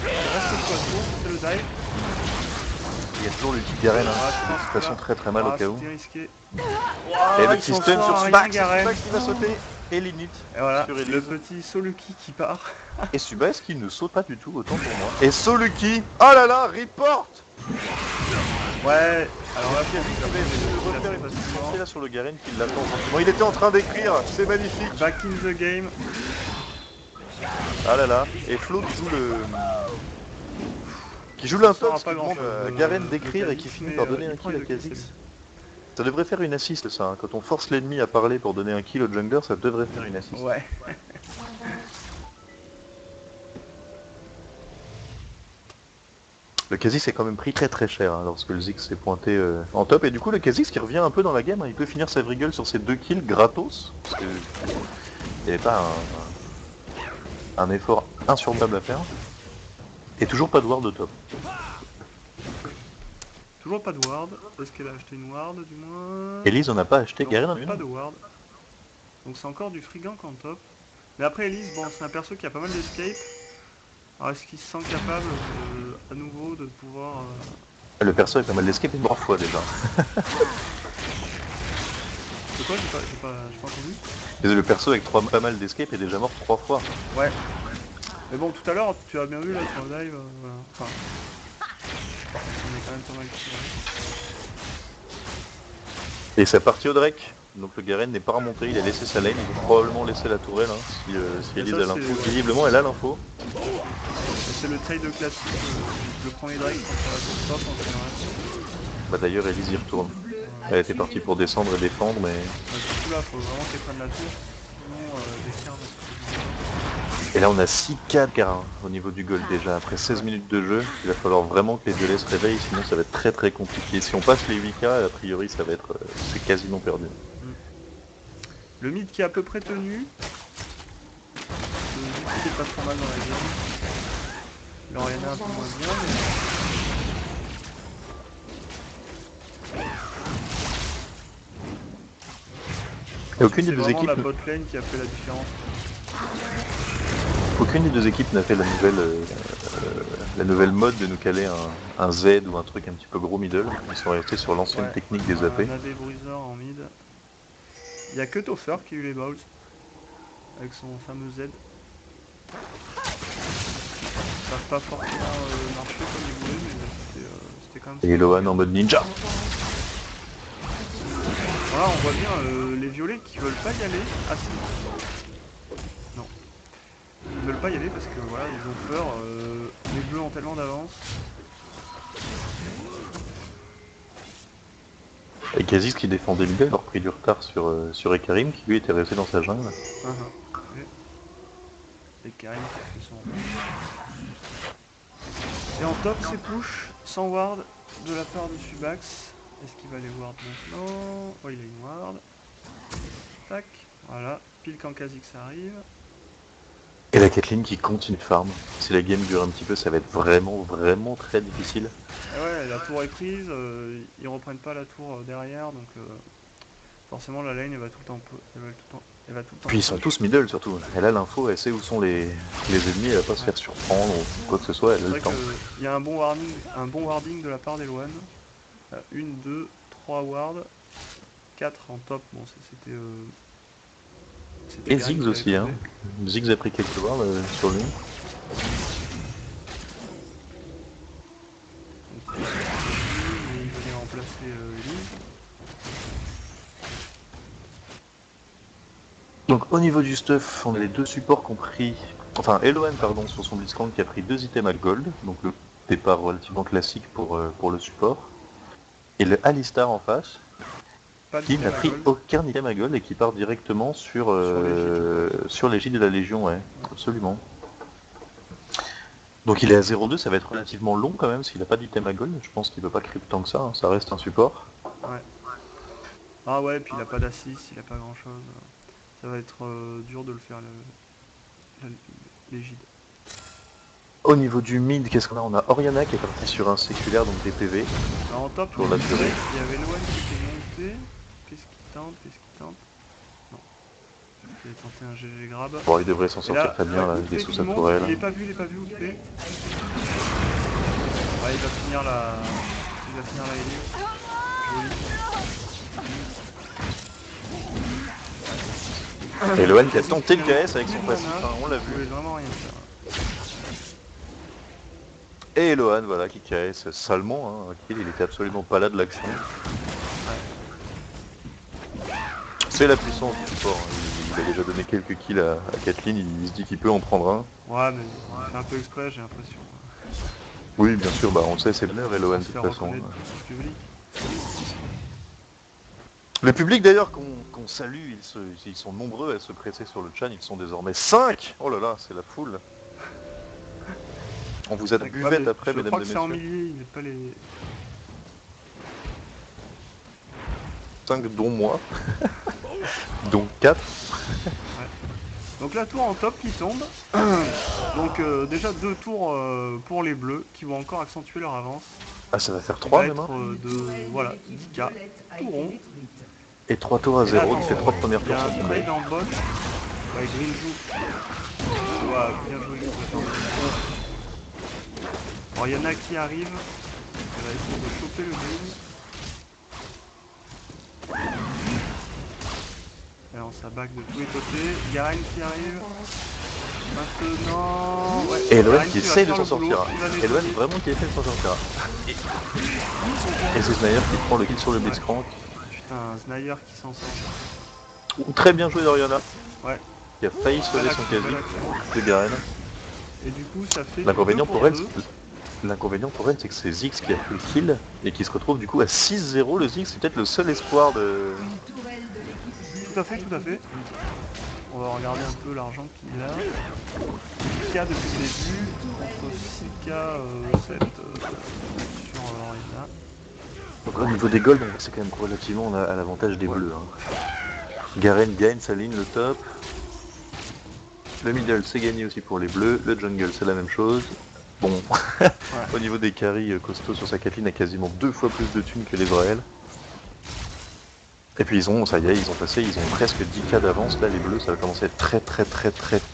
Speaker 7: reste le poisson, c'est le dive.
Speaker 6: Il y a toujours l'ulti de Garen, hein. De toute façon très très mal au cas où.
Speaker 7: C'était risqué.
Speaker 6: Et le petit stun sur Subax, Subax qui va sauter. Et l'init.
Speaker 7: Et voilà,
Speaker 6: sur
Speaker 7: le
Speaker 6: Elise.
Speaker 7: petit Soluki qui part.
Speaker 6: Et Subax qui ne saute pas du tout, autant pour moi. Et Soluki, oh là là, report.
Speaker 7: Ouais, alors là,
Speaker 6: Kha'Zix il va essayer de refaire une petite sortie là sur le Garen qui l'attend gentiment. Il était en train d'écrire, c'est magnifique.
Speaker 7: back in the game.
Speaker 6: Ah là là, et Flo qui joue le... Qui joue l'intox,
Speaker 7: pas
Speaker 6: qui demande
Speaker 7: grand-chose.
Speaker 6: à Garen d'écrire et qui
Speaker 7: Kha'Zix,
Speaker 6: finit
Speaker 7: mais,
Speaker 6: par donner
Speaker 7: il
Speaker 6: un
Speaker 7: prend
Speaker 6: kill à
Speaker 7: le kill,
Speaker 6: Kha'Zix.
Speaker 7: c'est
Speaker 6: Ça devrait faire une assist ça, hein. Quand on force l'ennemi à parler pour donner un kill au jungler, ça devrait faire une assist.
Speaker 7: Ouais.
Speaker 6: Le Kha'Zix est quand même pris très très cher hein, lorsque le Ziggs s'est pointé en top. Et du coup le Kha'Zix qui revient un peu dans la game, hein. Il peut finir sa vriggle sur ses 2 kills gratos. Parce que il n'y avait pas un effort insurmontable à faire. Et toujours pas de ward de top.
Speaker 7: Toujours pas de ward. Est-ce qu'elle a acheté une ward du moins?
Speaker 6: Elise on n'a pas acheté,
Speaker 7: Non,
Speaker 6: Garen en a
Speaker 7: pas
Speaker 6: une.
Speaker 7: de ward. Donc c'est encore du free gank en top. Mais après Elise, bon c'est un perso qui a pas mal d'escape. Alors est-ce qu'il se sent capable à nouveau de pouvoir...
Speaker 6: Le perso est pas mal d'escape une 3 fois déjà.
Speaker 7: C'est quoi? J'ai pas entendu.
Speaker 6: Et le perso avec pas mal d'escape est déjà mort 3 fois.
Speaker 7: Ouais. Mais bon, tout à l'heure, tu as bien vu là sur le dive, voilà. Enfin... On est quand même pas mal tiré.
Speaker 6: Et c'est parti au Drake. Donc le Garen n'est pas remonté, il a laissé sa lane, il va probablement laisser la tourelle hein, si Elise a l'info. Visiblement elle a l'info.
Speaker 7: C'est le trade classique, le premier Drake quand ça va top en général.
Speaker 6: Bah d'ailleurs Elise y retourne. Elle était partie pour descendre et défendre mais...
Speaker 7: Surtout là, faut vraiment qu'elle prenne la tour, sinon des cartes.
Speaker 6: Et là on a 6K car au niveau du goal déjà, après 16 minutes de jeu, il va falloir vraiment que les violets se réveillent, sinon ça va être très très compliqué. Si on passe les 8K, a priori ça va être... c'est quasiment perdu.
Speaker 7: Le mid qui est à peu près tenu. Le mid qui est pas trop mal dans la game. L'Oriana un peu moins bien, mais...
Speaker 6: Et aucune des
Speaker 7: c'est
Speaker 6: deux
Speaker 7: vraiment
Speaker 6: équipes...
Speaker 7: la bot lane qui a fait la différence.
Speaker 6: Aucune des deux équipes n'a fait la nouvelle mode de nous caler un Z ou un truc un petit peu gros middle. Ils sont restés sur l'ancienne technique des AP.
Speaker 7: On a des bruiseurs en mid. Il n'y a que Toffer qui a eu les balls. Avec son fameux Z. Ça n'a pas forcément marché comme il voulait, mais c'était quand même...
Speaker 6: Et Lohan en mode ninja.
Speaker 7: Voilà, on voit bien les violets qui veulent pas y aller. Ah si. Non. Ils veulent pas y aller parce que voilà, ils ont peur. Les bleus ont tellement d'avance.
Speaker 6: Et Kha'Zix qui défendait middle a repris du retard sur Ekarim qui lui était resté dans sa jungle.
Speaker 7: Et Karim qui fait son... Et en top c'est push, sans ward de la part de Subax. Est-ce qu'il va les ward maintenant? Oh, il a une ward. Tac, voilà, pile quand Kha'Zix arrive.
Speaker 6: Et la Caitlyn qui continue de farm. Si la game dure un petit peu, ça va être vraiment très difficile.
Speaker 7: Et ouais, la tour est prise, ils reprennent pas la tour derrière, donc forcément la lane elle va tout le temps...
Speaker 6: Puis ils sont tous middle surtout. Elle a l'info, elle sait où sont les ennemis, elle va pas se faire surprendre ou quoi que ce soit, elle a le temps.
Speaker 7: Il y a un bon warding de la part d'Eloane. 1, 2, 3 wards, 4 en top, bon c'était...
Speaker 6: Et Ziggs aussi, hein. Ziggs a pris quelques wards sur lui.
Speaker 7: Il venait remplacer Elise.
Speaker 6: Donc au niveau du stuff, on a les deux supports qui ont pris... Enfin, Eloane, pardon, sur son Blitzcrank qui a pris 2 items à gold, donc le départ relativement classique pour le support. Et le Alistar en face, qui n'a pris aucun item à gold et qui part directement sur l'égide de la Légion, ouais, absolument. Donc il est à 0-2, ça va être relativement long quand même, s'il n'a pas d'item à gold, je pense qu'il peut pas creep tant que ça, hein. Ça reste un support.
Speaker 7: Ouais. Ah ouais, puis il a pas d'assist, il a pas grand chose. Ça va être dur de le faire l'égide.
Speaker 6: Au niveau du mid, qu'est-ce qu'on a? On a Oriana qui est parti sur un séculaire, donc des PV.
Speaker 7: Alors, en top,
Speaker 6: Pour
Speaker 7: il
Speaker 6: la
Speaker 7: y
Speaker 6: durée.
Speaker 7: avait Loan qui était monté. Qu'est-ce qu'il tente? Non. Il a tenté un GG grab.
Speaker 6: Bon, il devrait s'en
Speaker 7: Et
Speaker 6: sortir
Speaker 7: là,
Speaker 6: très bien, là,
Speaker 7: ouais,
Speaker 6: il est
Speaker 7: Outplay
Speaker 6: sous
Speaker 7: qui
Speaker 6: sa
Speaker 7: monte.
Speaker 6: tourelle.
Speaker 7: Il est pas vu, Outplay. Ouais, il va finir la... Ellie. Joli.
Speaker 6: Et Loan qui a tenté le KS avec son
Speaker 7: Plus de
Speaker 6: passif,
Speaker 7: mana.
Speaker 6: hein, on l'a
Speaker 7: Il pouvait
Speaker 6: vu.
Speaker 7: vraiment rien faire.
Speaker 6: Et Loan, voilà, qui KS salement, hein, il était absolument pas là de l'action. C'est la puissance du sport, hein. Il a déjà donné quelques kills à Kathleen, il se dit qu'il peut en prendre un.
Speaker 7: Ouais, mais c'est un peu exprès, j'ai l'impression.
Speaker 6: Oui, bien sûr, bah on le sait, c'est l'heure et Loan de
Speaker 7: Se
Speaker 6: toute
Speaker 7: faire
Speaker 6: façon.
Speaker 7: reconnaître du public.
Speaker 6: Le public d'ailleurs qu'on salue, ils sont nombreux à se presser sur le chat, ils sont désormais 5. Oh là là, c'est la foule. On vous a de buvette après, mesdames et
Speaker 7: Je crois que c'est en
Speaker 6: messieurs.
Speaker 7: milliers, il n'est pas les...
Speaker 6: 5 dont moi. Donc 4.
Speaker 7: Donc la tour en top qui tombe. Donc déjà 2 tours pour les bleus qui vont encore accentuer leur avance.
Speaker 6: Ah, ça va faire
Speaker 7: Ça
Speaker 6: 3
Speaker 7: va
Speaker 6: même,
Speaker 7: être
Speaker 6: hein.
Speaker 7: voilà, 10k, tout rond.
Speaker 6: Et 3 tours à
Speaker 7: Et là,
Speaker 6: 0, donc les 3 premières
Speaker 7: il y
Speaker 6: tours
Speaker 7: a
Speaker 6: sont
Speaker 7: un
Speaker 6: tombées.
Speaker 7: trade en bot. Ouais, Green joue. Ouais, bien joué. Alors il y en a qui arrivent. Elle va essayer de choper le green. Alors ça back de tous les côtés. Garen qui arrive. Maintenant... Ouais.
Speaker 6: Et Loan
Speaker 7: Garen
Speaker 6: qui
Speaker 7: va
Speaker 6: essaye de
Speaker 7: faire
Speaker 6: s'en
Speaker 7: le boulot,
Speaker 6: sortir.
Speaker 7: il va
Speaker 6: Et Loan
Speaker 7: nettoyer.
Speaker 6: vraiment qui essaie de s'en sortir. Et c'est Snyder qui prend le kill sur le Blitzcrank.
Speaker 7: Putain, un Snyder qui s'en sort.
Speaker 6: Très bien joué d'Oriana.
Speaker 7: Ouais.
Speaker 6: Qui a failli sauver
Speaker 7: Belle
Speaker 6: son
Speaker 7: action,
Speaker 6: quasi
Speaker 7: belle action.
Speaker 6: de Garen.
Speaker 7: Et du coup ça fait...
Speaker 6: L'inconvénient
Speaker 7: 2
Speaker 6: pour elle,
Speaker 7: 2.
Speaker 6: c'est que c'est Ziggs qui a pris le kill et qui se retrouve du coup à 6-0. Le Ziggs, c'est peut-être le seul espoir de...
Speaker 7: Tout à fait. On va regarder un peu l'argent qu'il a. 10k depuis le début, contre 6k 7 sur Oriana.
Speaker 6: Donc au niveau des golds, c'est quand même relativement à l'avantage des bleus. Hein. Garen gagne sa ligne, le top. Le middle, c'est gagné aussi pour les bleus. Le jungle, c'est la même chose. Bon, au niveau des carries, Costaud sur sa Kathleen a quasiment 2 fois plus de thunes que l'Ezrael. Et puis ça y est, ils ont presque 10k d'avance. Là, les bleus, ça va commencer à être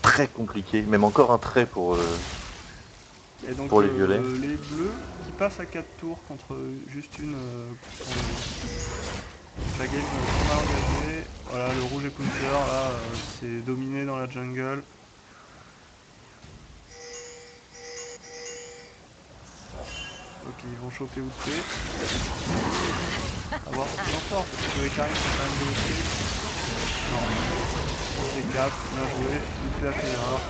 Speaker 6: très compliqué. Même encore un trait pour les violets.
Speaker 7: Les bleus qui passent à 4 tours contre juste une... la game qu'on a engagée. Voilà, le rouge et counter, là, c'est dominé dans la jungle. Ok, ils vont choper Outplay. A voir si on sort, parce que les carrés sont quand même bloqués. Non. C'est 4, bien joué. Outplay a fait l'erreur.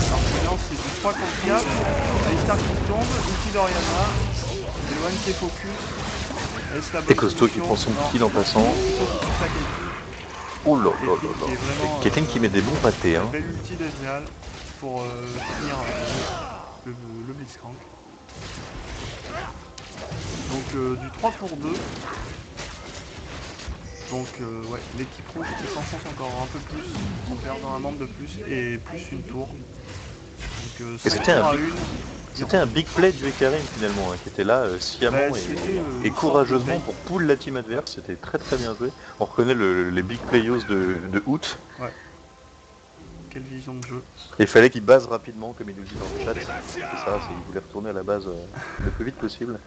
Speaker 7: Alors maintenant c'est du 3 contre 4. Alistar qui tombe, ulti d'Oriana. Eloane qui est focus. Laisse la bonne
Speaker 6: Et Costaud qui
Speaker 7: solution.
Speaker 6: prend son
Speaker 7: Non.
Speaker 6: kill en passant.
Speaker 7: Costaud qui tue sa Kathleen.
Speaker 6: Oh là là
Speaker 7: Kathleen
Speaker 6: là
Speaker 7: qui est
Speaker 6: là.
Speaker 7: vraiment,
Speaker 6: Kathleen qui met des bons pâtés. Hein.
Speaker 7: belle ulti d'Ezreal pour finir le Blitzcrank. Donc du 3 pour 2. Donc ouais, l'équipe rouge qui s'enfonce encore un peu plus en perdant un membre de plus et plus une tour. Donc
Speaker 6: Et
Speaker 7: 5 tours à 1.
Speaker 6: C'était un big play du Ekarim finalement, hein, qui était là sciemment
Speaker 7: Bah, c'était,
Speaker 6: et courageusement pour pull la team adverse. C'était très bien joué. On reconnaît les big playos de août.
Speaker 7: Ouais. Quelle vision de jeu.
Speaker 6: Et il fallait qu'il base rapidement, comme il nous dit dans le chat. C'est ça, il voulait retourner à la base le plus vite possible.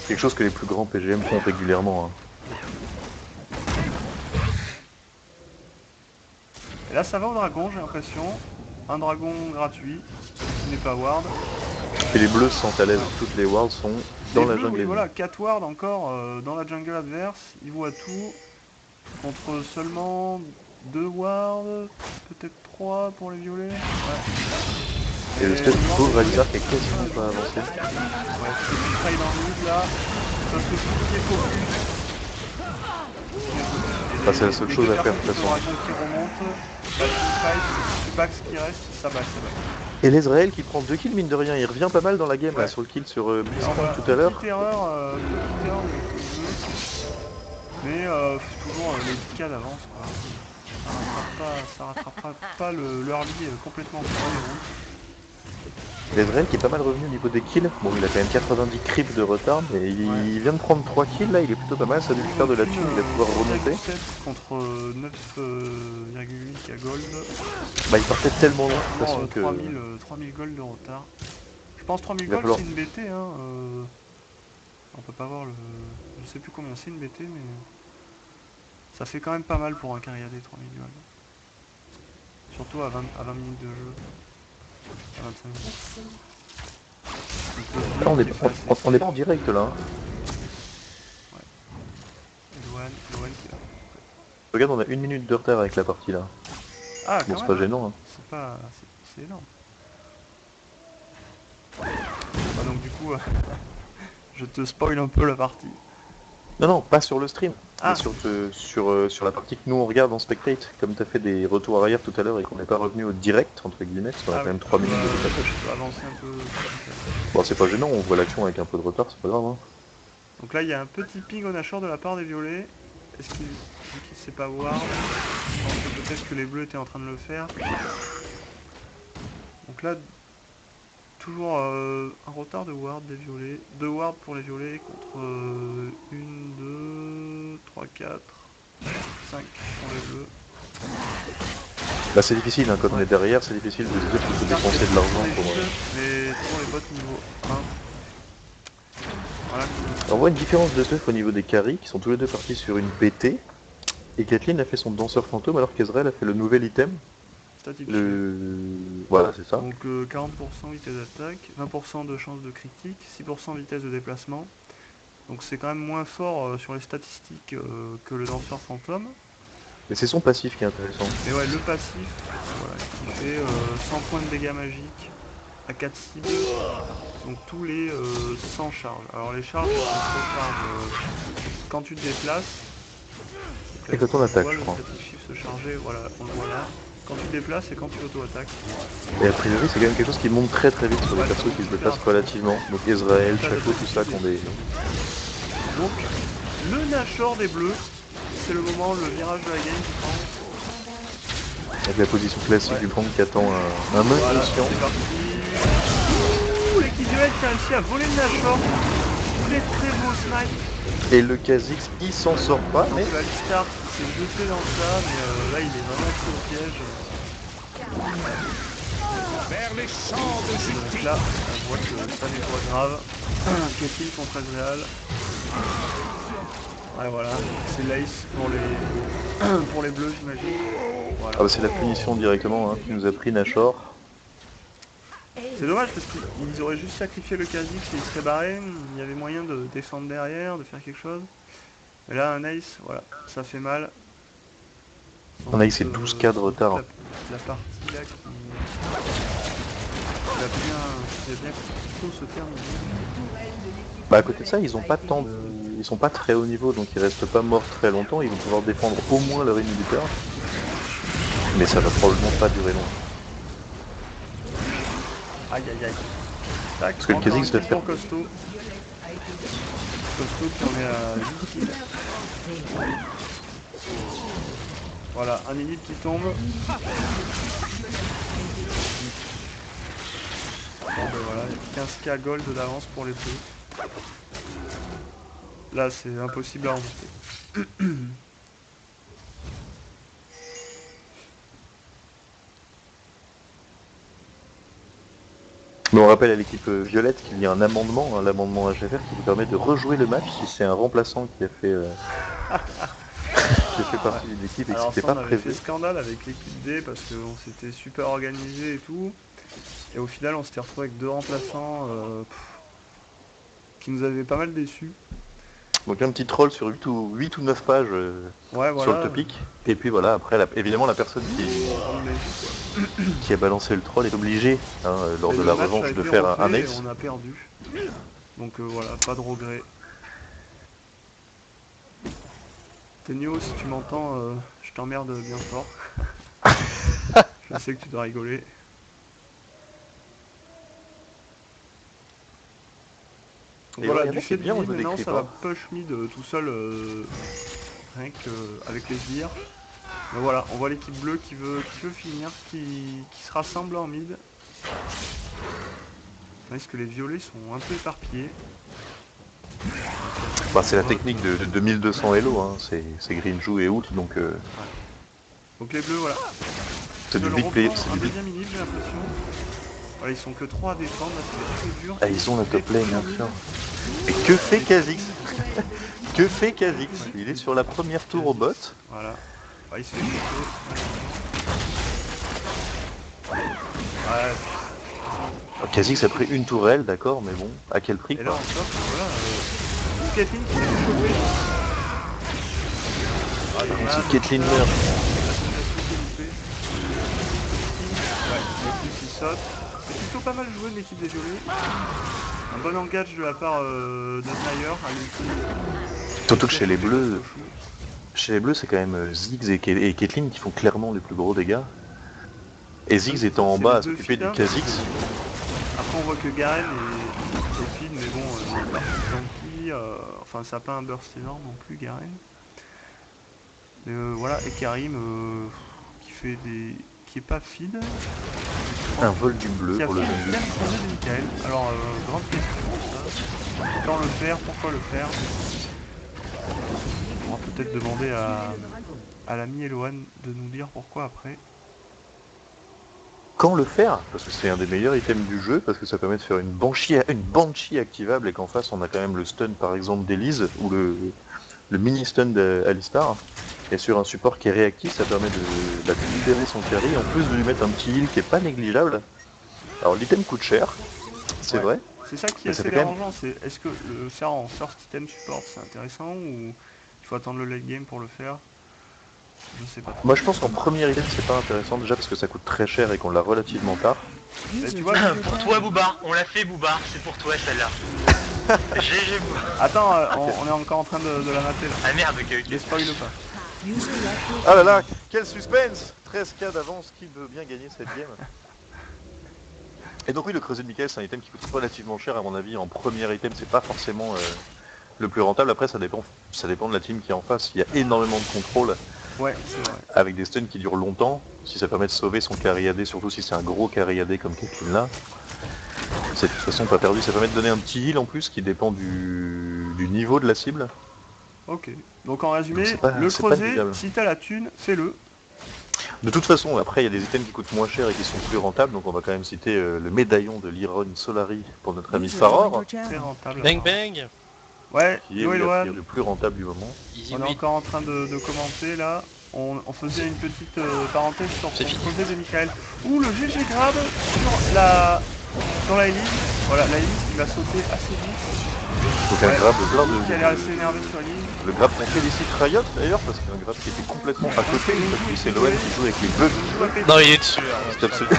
Speaker 6: Quelque chose que les plus grands PGM font régulièrement. Hein.
Speaker 7: Et là ça va au dragon, j'ai l'impression. Un dragon gratuit, qui n'est pas ward.
Speaker 6: Et les bleus se sentent à l'aise, toutes les wards sont dans
Speaker 7: Les
Speaker 6: la
Speaker 7: bleus,
Speaker 6: jungle.
Speaker 7: oui,
Speaker 6: ennemie.
Speaker 7: voilà, 4 wards encore dans la jungle adverse. Ils voient tout. Contre seulement 2 wards, peut-être 3 pour les violets. Ouais.
Speaker 6: Et l'espèce de pauvre Alistar qui est quasiment pas avancé.
Speaker 7: Ouais, c'est du trade en mid là. Parce que tout ce qui est focus.
Speaker 6: Ah, c'est la seule chose à faire de toute façon.
Speaker 7: Qui remonte, back qui reste, ça back.
Speaker 6: Et l'Ezrael qui prend 2 kills mine de rien, il revient pas mal dans la game là, sur le kill sur Blitzcrank tout à l'heure.
Speaker 7: Petite erreur du jeu. Mais toujours les 10K d'avance, quoi. Ça rattrapera pas le early complètement pour les routes.
Speaker 6: Ezreal qui est pas mal revenu au niveau des kills. Bon, il a quand même 90 creeps de retard, mais il vient de prendre 3 kills là, il est plutôt pas mal, ça a dû lui faire de la thune, il va pouvoir remonter.
Speaker 7: 7 contre 9,8 à gold.
Speaker 6: Bah, il partait tellement loin de toute façon que.
Speaker 7: 3000 gold de retard. Je pense 3000
Speaker 6: Il va
Speaker 7: gold
Speaker 6: falloir-
Speaker 7: c'est une BT, hein. On peut pas voir le. Je sais plus combien c'est une BT, mais. Ça fait quand même pas mal pour un carrière des 3000 gold. Surtout à 20 minutes de jeu. À 25 minutes.
Speaker 6: Là, on est pas en direct là. Hein.
Speaker 7: Loan qui est là.
Speaker 6: Regarde, on a 1 minute de retard avec la partie là.
Speaker 7: Ah,
Speaker 6: Bon,
Speaker 7: quand
Speaker 6: c'est
Speaker 7: même,
Speaker 6: pas gênant. Hein.
Speaker 7: c'est énorme. Bah, donc du coup, je te spoil un peu la partie.
Speaker 6: Non, non, pas sur le stream,
Speaker 7: Ah.
Speaker 6: mais sur la partie que nous on regarde en spectate. Comme tu as fait des retours arrière tout à l'heure et qu'on n'est pas revenu au direct, entre guillemets, parce qu'on a quand même 3 minutes de dépassage.
Speaker 7: Je peux avancer un peu.
Speaker 6: Bon, c'est pas gênant, on voit l'action avec un peu de retard, c'est pas grave. Hein.
Speaker 7: Donc là, il y a un petit ping au Nashor de la part des violets. Est-ce qu'il sait pas voir? Je pense que peut-être que les bleus étaient en train de le faire. Donc là, toujours un retard de ward des violets. 2 wards pour les violets contre 1, 2, 3, 4, 5 pour les bleus.
Speaker 6: Bah, c'est difficile, hein, quand on est derrière, c'est difficile de se dire qu'il faut dépenser de l'argent pour.
Speaker 7: Mais toujours les bots niveau 1. Voilà.
Speaker 6: On voit une différence de stuff au niveau des carries qui sont tous les deux partis sur une BT. Et Kathleen a fait son danseur fantôme alors qu'Ezreal a fait le nouvel item.
Speaker 7: Static.
Speaker 6: Voilà, c'est ça.
Speaker 7: Donc 40% vitesse d'attaque, 20% de chance de critique, 6% vitesse de déplacement. Donc c'est quand même moins fort sur les statistiques que le danseur fantôme.
Speaker 6: Mais c'est son passif qui est intéressant.
Speaker 7: Et ouais, le passif, voilà, qui fait 100 points de dégâts magiques à 4 cibles. Donc tous les 100 charges. Alors les charges, se chargent quand tu te déplaces.
Speaker 6: Et quand on attaque,
Speaker 7: voit
Speaker 6: je crois.
Speaker 7: le static shift se charger, voilà, on le voit là. Quand tu te déplaces et quand tu auto-attaques.
Speaker 6: Et a priori, c'est quand même quelque chose qui monte très très vite sur les persos qui se déplacent relativement. Donc Ezreal, Chaco, tout ça, qu'on des.
Speaker 7: Donc, le Nashor des bleus, c'est le moment, le virage de la game qui prend.
Speaker 6: Avec la position classique du prendre qui attend un main
Speaker 7: Voilà,
Speaker 6: conscient.
Speaker 7: c'est parti. Ouh, l'équipe violette qui a réussi à voler le Nashor. Très très beau snipe.
Speaker 6: Et le Kha'Zix, il s'en sort pas, mais.
Speaker 7: Donc, Alistar qui s'est jeté dans ça, mais là il est vraiment pris au piège.
Speaker 11: Vers les champs de
Speaker 7: Donc là, on voit que ça n'est pas grave. Kathleen contre Ezreal. Ouais, voilà, c'est l'ace pour les bleus, j'imagine. Voilà.
Speaker 6: Ah bah c'est la punition directement hein, qui nous a pris Nashor.
Speaker 7: C'est dommage parce qu'ils auraient juste sacrifié le Kha'Zix et ils seraient barrés. Il y avait moyen de défendre derrière, de faire quelque chose. Mais là, un ace, voilà, ça fait mal.
Speaker 6: Un ace, c'est 12K de retard.
Speaker 7: La partie là qui a bien trop se terminer.
Speaker 6: Bah à côté de ça, ils sont pas très haut niveau, donc ils restent pas morts très longtemps. Ils vont pouvoir défendre au moins leur inhibiteur. Mais ça va probablement pas durer longtemps.
Speaker 7: Aïe aïe aïe. Tac,
Speaker 6: parce que le Kha'Zix doit faire.
Speaker 7: Costaud qui en est à 8 kills. Voilà, un inhib qui tombe. Bon ben voilà, 15k gold d'avance pour les bleus. Là c'est impossible à remonter.
Speaker 6: Mais on rappelle à l'équipe violette qu'il y a un amendement, hein, l'amendement HFR, qui vous permet de rejouer le match si c'est un remplaçant qui a fait, qui fait partie de l'équipe et que c'était pas
Speaker 7: on avait
Speaker 6: prévu.
Speaker 7: fait scandale avec l'équipe D parce qu'on s'était super organisé et tout. Et au final on s'était retrouvé avec 2 remplaçants qui nous avaient pas mal déçus.
Speaker 6: Donc un petit troll sur 8 ou 9 pages
Speaker 7: ouais, voilà.
Speaker 6: sur le topic. Et puis voilà, après évidemment la personne qui a balancé le troll est obligée hein, lors de la revanche de faire un ace.
Speaker 7: On a perdu. Donc voilà, pas de regret. Tenio, si tu m'entends, je t'emmerde bien fort. Je sais que tu dois rigoler. Donc voilà, du fait de mid, maintenant ça va push mid tout seul rien qu'avec les sbires. Mais voilà, on voit l'équipe bleue qui veut finir, qui se rassemble en mid. Est-ce que les violets sont un peu éparpillés?
Speaker 6: Bah, c'est la technique de 2200 Elo, hein. C'est green joue et out, donc
Speaker 7: Donc les bleus, voilà.
Speaker 6: c'est du
Speaker 7: Ils
Speaker 6: big
Speaker 7: veulent
Speaker 6: play.
Speaker 7: reprendre un deuxième inhib, j'ai l'impression. Voilà, ils sont que 3 à défendre, là, c'est très dur.
Speaker 6: Ah, ils ont la top lane, bien sûr. Et que fait Kha'Zix? Que fait Kha'Zix? Il est sur la première tour au bot.
Speaker 7: Voilà. Ah, il se fait choper. Ouais.
Speaker 6: Kha'Zix a pris une tourelle, d'accord, mais bon, à quel prix
Speaker 7: Et là
Speaker 6: quoi.
Speaker 7: encore, voilà. Caitlyn qui s'est fait choper. Ah, dommage.
Speaker 6: Si Caitlyn meurt.
Speaker 7: La simulation qui est loupée. Ouais, Netflix il saute. C'est plutôt pas mal joué de l'équipe des violets. Un bon engage de la part de Snyder à l'ultime.
Speaker 6: Surtout que chez les bleus, c'est quand même Ziggs et Caitlyn qui font clairement les plus gros dégâts. Et Ziggs étant en
Speaker 7: C'est
Speaker 6: bas
Speaker 7: les
Speaker 6: à
Speaker 7: deux
Speaker 6: s'occuper du
Speaker 7: feeds, hein.
Speaker 6: Kha'Zix.
Speaker 7: Après on voit que Garen est feed, mais bon, Donkey, enfin ça n'a pas un burst énorme non plus Garen. Voilà, et Karim qui est pas feed.
Speaker 6: Un vol du bleu
Speaker 7: Qui a
Speaker 6: pour le
Speaker 7: fait
Speaker 6: jeu.
Speaker 7: le projet de Michael. Alors, grande question, ça. Quand le faire, pourquoi le faire? On va peut-être demander à l'ami Eloan de nous dire pourquoi après.
Speaker 6: Quand le faire? Parce que c'est un des meilleurs items du jeu, parce que ça permet de faire une banshee activable et qu'en face on a quand même le stun par exemple d'Elise ou le mini stun d'Alistar. Et sur un support qui est réactif, ça permet de libérer son carry, en plus de lui mettre un petit heal qui est pas négligeable. Alors l'item coûte cher, c'est vrai.
Speaker 7: C'est ça qui est
Speaker 6: Mais ça
Speaker 7: assez
Speaker 6: fait quand même-
Speaker 7: dérangeant, c'est est-ce que le faire en first item support c'est intéressant ou il faut attendre le late game pour le faire? Je sais pas.
Speaker 6: Moi je pense qu'en premier item c'est pas intéressant déjà parce que ça coûte très cher et qu'on l'a relativement tard.
Speaker 7: Mais tu vois,
Speaker 3: Pour toi Booba, on l'a fait Booba, c'est pour toi celle-là. GG Booba.
Speaker 7: attends, on est encore en train de la mater là.
Speaker 3: Ah merde, ok.
Speaker 7: Les spoil pas.
Speaker 4: User left your
Speaker 6: Ah là là, quel suspense! 13k d'avance, qui veut bien gagner cette game? Et donc oui, le creuset de Michael c'est un item qui coûte relativement cher à mon avis. En premier item c'est pas forcément le plus rentable. Après ça dépend de la team qui est en face. Il y a énormément de contrôle
Speaker 7: Ouais, c'est vrai.
Speaker 6: avec des stuns qui durent longtemps. Si ça permet de sauver son carry AD, surtout si c'est un gros carry AD comme Caitlyn là, c'est de toute façon pas perdu. Ça permet de donner un petit heal en plus qui dépend du niveau de la cible.
Speaker 7: Ok. Donc en résumé,
Speaker 6: Donc c'est pas-
Speaker 7: le
Speaker 6: c'est pas
Speaker 7: creuset,
Speaker 6: négligeable.
Speaker 7: si t'as la thune, fais-le.
Speaker 6: De toute façon, après il y a des items qui coûtent moins cher et qui sont plus rentables. Donc on va quand même citer le médaillon de Liron Solari pour notre ami
Speaker 4: user joined
Speaker 6: Faror,
Speaker 4: your
Speaker 7: Très
Speaker 4: channel.
Speaker 7: rentable.
Speaker 1: Bang bang.
Speaker 7: Ouais,
Speaker 6: qui est
Speaker 7: Yo Eloan,
Speaker 6: le plus rentable du moment.
Speaker 1: Easy
Speaker 7: on est
Speaker 1: win.
Speaker 7: encore en train de commenter là. On faisait une petite parenthèse sur
Speaker 1: C'est
Speaker 7: son
Speaker 1: fini.
Speaker 7: creuset de Michael. Ouh, le GG grab sur la hélice. Voilà, la hélice qui va sauter assez vite.
Speaker 6: Donc un grab plein
Speaker 7: Qui a l'air assez énervé sur l'île.
Speaker 6: Le grab qu'on félicite Riot d'ailleurs parce qu'il y a un grab qui était complètement à côté. Parce que c'est l'OM qui joue avec les bœufs.
Speaker 1: Non, il est dessus. hein.
Speaker 6: C'est absolument.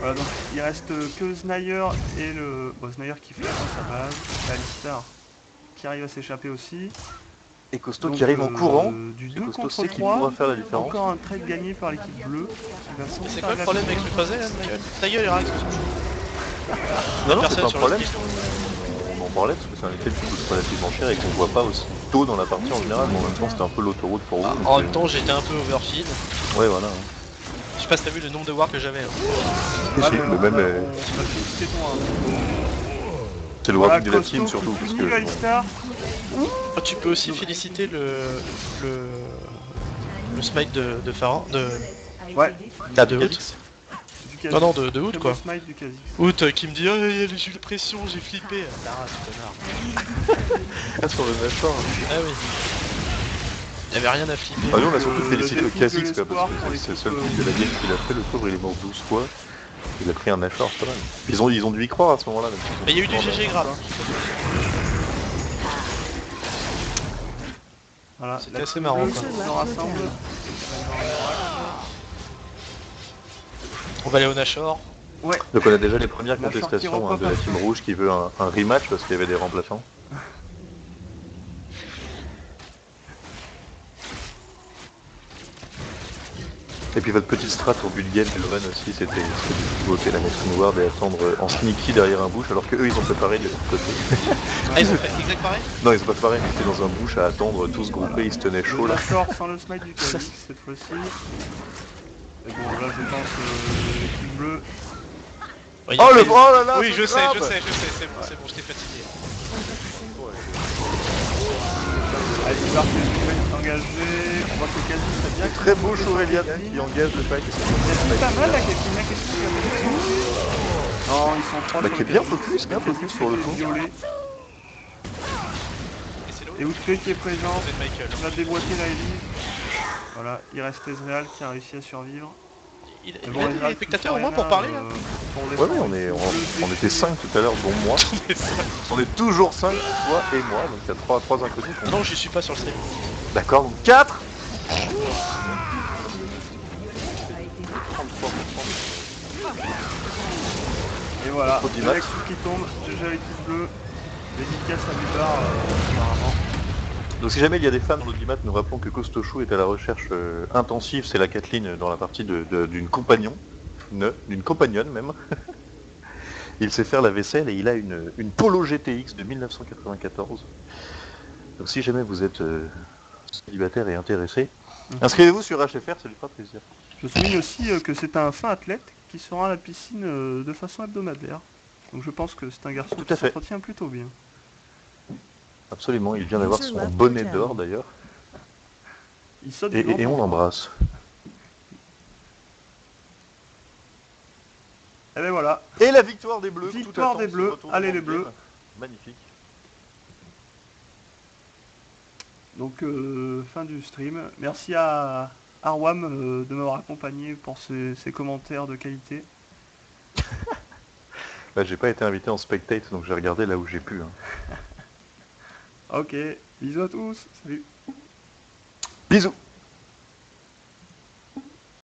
Speaker 7: Voilà, donc il reste que Snyder et le... Bon, Snyder qui fait sa base. Et Alistar qui arrive à s'échapper aussi.
Speaker 6: Et Costaud
Speaker 7: Donc,
Speaker 6: qui arrive en courant.
Speaker 7: Du
Speaker 6: Et
Speaker 7: 2
Speaker 6: Costaud
Speaker 7: contre
Speaker 6: sait qu'il
Speaker 7: 3.
Speaker 6: pourra faire la différence.
Speaker 7: Encore un trade gagné par l'équipe bleue. Qui va sans
Speaker 1: C'est
Speaker 7: doute
Speaker 1: quoi le
Speaker 7: arriver à
Speaker 1: problème
Speaker 7: se
Speaker 1: avec le creuset là, Michael? Ta gueule, Irax.
Speaker 6: Non, non, c'est
Speaker 1: Personne
Speaker 6: pas un
Speaker 1: sur
Speaker 6: problème.
Speaker 1: le skill.
Speaker 6: On en parlait parce que c'est un item qui coûte relativement cher et qu'on voit pas aussi tôt dans la partie en général. Mais en même temps, c'était un peu l'autoroute pour vous. donc,
Speaker 1: En même temps, j'étais un peu overfeed.
Speaker 6: Ouais, voilà.
Speaker 1: Je sais pas si t'as vu le nombre de wards que j'avais. hein.
Speaker 7: Ah,
Speaker 6: C'est
Speaker 7: mais
Speaker 6: le même.
Speaker 7: on va féliciter ton, hein.
Speaker 6: C'est le
Speaker 7: Voilà,
Speaker 6: warp de la
Speaker 7: Costaud
Speaker 6: team
Speaker 7: qui
Speaker 6: surtout. Parce
Speaker 7: punit
Speaker 6: que,
Speaker 7: Alistar.
Speaker 1: Oh, tu peux aussi féliciter le smite de Farah,
Speaker 7: Ouais.
Speaker 6: Ah,
Speaker 1: de
Speaker 6: de
Speaker 1: Out.
Speaker 7: Du Kha'Zix.
Speaker 1: Non, non, de Out
Speaker 7: Très
Speaker 1: quoi.
Speaker 7: beau smite du Kha'Zix.
Speaker 1: Out qui me dit oh, j'ai eu la pression, j'ai flippé. Lara, ce connard.
Speaker 6: Ah, sur le machin.
Speaker 1: Ah oui. Y'avait rien à flipper.
Speaker 6: Ah, nous, on a surtout
Speaker 7: Le
Speaker 6: félicité le
Speaker 7: défi de
Speaker 6: Kha'Zix quoi,
Speaker 7: l'espoir
Speaker 6: parce
Speaker 7: pour
Speaker 6: que c'est le
Speaker 7: l'équipe,
Speaker 6: seul truc de la game qu'il a fait. Le pauvre, il est mort 12 fois. Il a pris un achat, c'est pas mal. Ils ont dû y croire à ce moment-là. même s'ils ont
Speaker 1: Mais il y a eu
Speaker 6: dû
Speaker 1: du
Speaker 6: croire,
Speaker 1: GG grave.
Speaker 7: Voilà,
Speaker 1: C'était
Speaker 7: la
Speaker 1: assez
Speaker 7: team
Speaker 1: marrant,
Speaker 7: bleue
Speaker 1: quoi.
Speaker 7: se rassemble.
Speaker 1: On va aller au Nashor.
Speaker 7: Ouais,
Speaker 6: Donc on a déjà les premières
Speaker 7: La sortie
Speaker 6: contestations
Speaker 7: repop
Speaker 6: de la
Speaker 7: un
Speaker 6: team
Speaker 7: peu.
Speaker 6: rouge qui veut un rematch parce qu'il y avait des remplaçants. Et puis votre petite strat au but de game du run aussi, c'était de bloquer la Maître Ward et attendre en sneaky derrière un bush, alors que eux ils ont préparé de l'autre côté.
Speaker 1: Ah, ils ont fait exact pareil?
Speaker 6: Non, ils ont pas préparé, ils étaient dans un bush à attendre, tous groupés, ils se tenaient chaud là.
Speaker 7: D'accord, sans le smite du Kha'Zix cette fois-ci. Et bon, là je pense l'équipe bleue.
Speaker 1: Ouais,
Speaker 6: Oh,
Speaker 1: il y a
Speaker 6: le bras là là.
Speaker 1: Oui,
Speaker 6: ce
Speaker 1: je sais,
Speaker 6: grab.
Speaker 1: c'est bon, je t'ai fatigué.
Speaker 7: Allez, c'est parti, le est engagé. On voit que Kha'Zix a bien.
Speaker 6: Très beau Shorelia qui engage le fight.
Speaker 7: C'est pas mal la Katrina, qu'est-ce qu'il y a? Non, ils sont trois.
Speaker 6: Bah,
Speaker 7: sur
Speaker 6: qui est
Speaker 7: le
Speaker 6: bien
Speaker 7: Kha'Zix.
Speaker 6: focus pour le coup.
Speaker 7: Violet. Et Outplay qui est présent, il va déboîter la Elise. Voilà, il reste Ezreal qui a réussi à survivre.
Speaker 1: Il
Speaker 7: Mais
Speaker 1: a dit les spectateurs au moins pour parler là?
Speaker 6: Ouais, on était 5 tout à l'heure, dont moi. On est toujours 5, toi et moi, donc il y a 3 inconnus.
Speaker 1: Non, j'y suis pas sur le stream.
Speaker 6: D'accord, donc 4.
Speaker 7: Et voilà,
Speaker 6: Trop d'IMAX.
Speaker 7: Alex qui tombe, GG à l'équipe bleue. Dédicace à Bubar, apparemment.
Speaker 6: Donc si jamais il y a des fans dans l'audimat, nous rappelons que Costochou est à la recherche intensive, c'est la Kathleen dans la partie d'une d'une compagnonne même. Il sait faire la vaisselle et il a une Polo GTX de 1994. Donc si jamais vous êtes célibataire et intéressé, inscrivez-vous sur HFR, ça lui fera plaisir.
Speaker 7: Je souligne aussi que c'est un fin athlète qui sera à la piscine de façon hebdomadaire. Donc je pense que c'est un garçon qui s'entretient plutôt bien.
Speaker 6: Absolument, il vient d'avoir son bonnet d'or d'ailleurs.
Speaker 7: Il saute
Speaker 6: et on l'embrasse.
Speaker 7: Et ben voilà.
Speaker 6: Et la victoire des Bleus.
Speaker 7: Victoire des Bleus. Allez les Bleus.
Speaker 6: Magnifique.
Speaker 7: Donc fin du stream. Merci à Arwam de m'avoir accompagné pour ses commentaires de qualité.
Speaker 6: Bah, j'ai pas été invité en spectate, donc j'ai regardé là où j'ai pu. Hein.
Speaker 7: Ok, bisous à tous, salut.
Speaker 6: Bisous.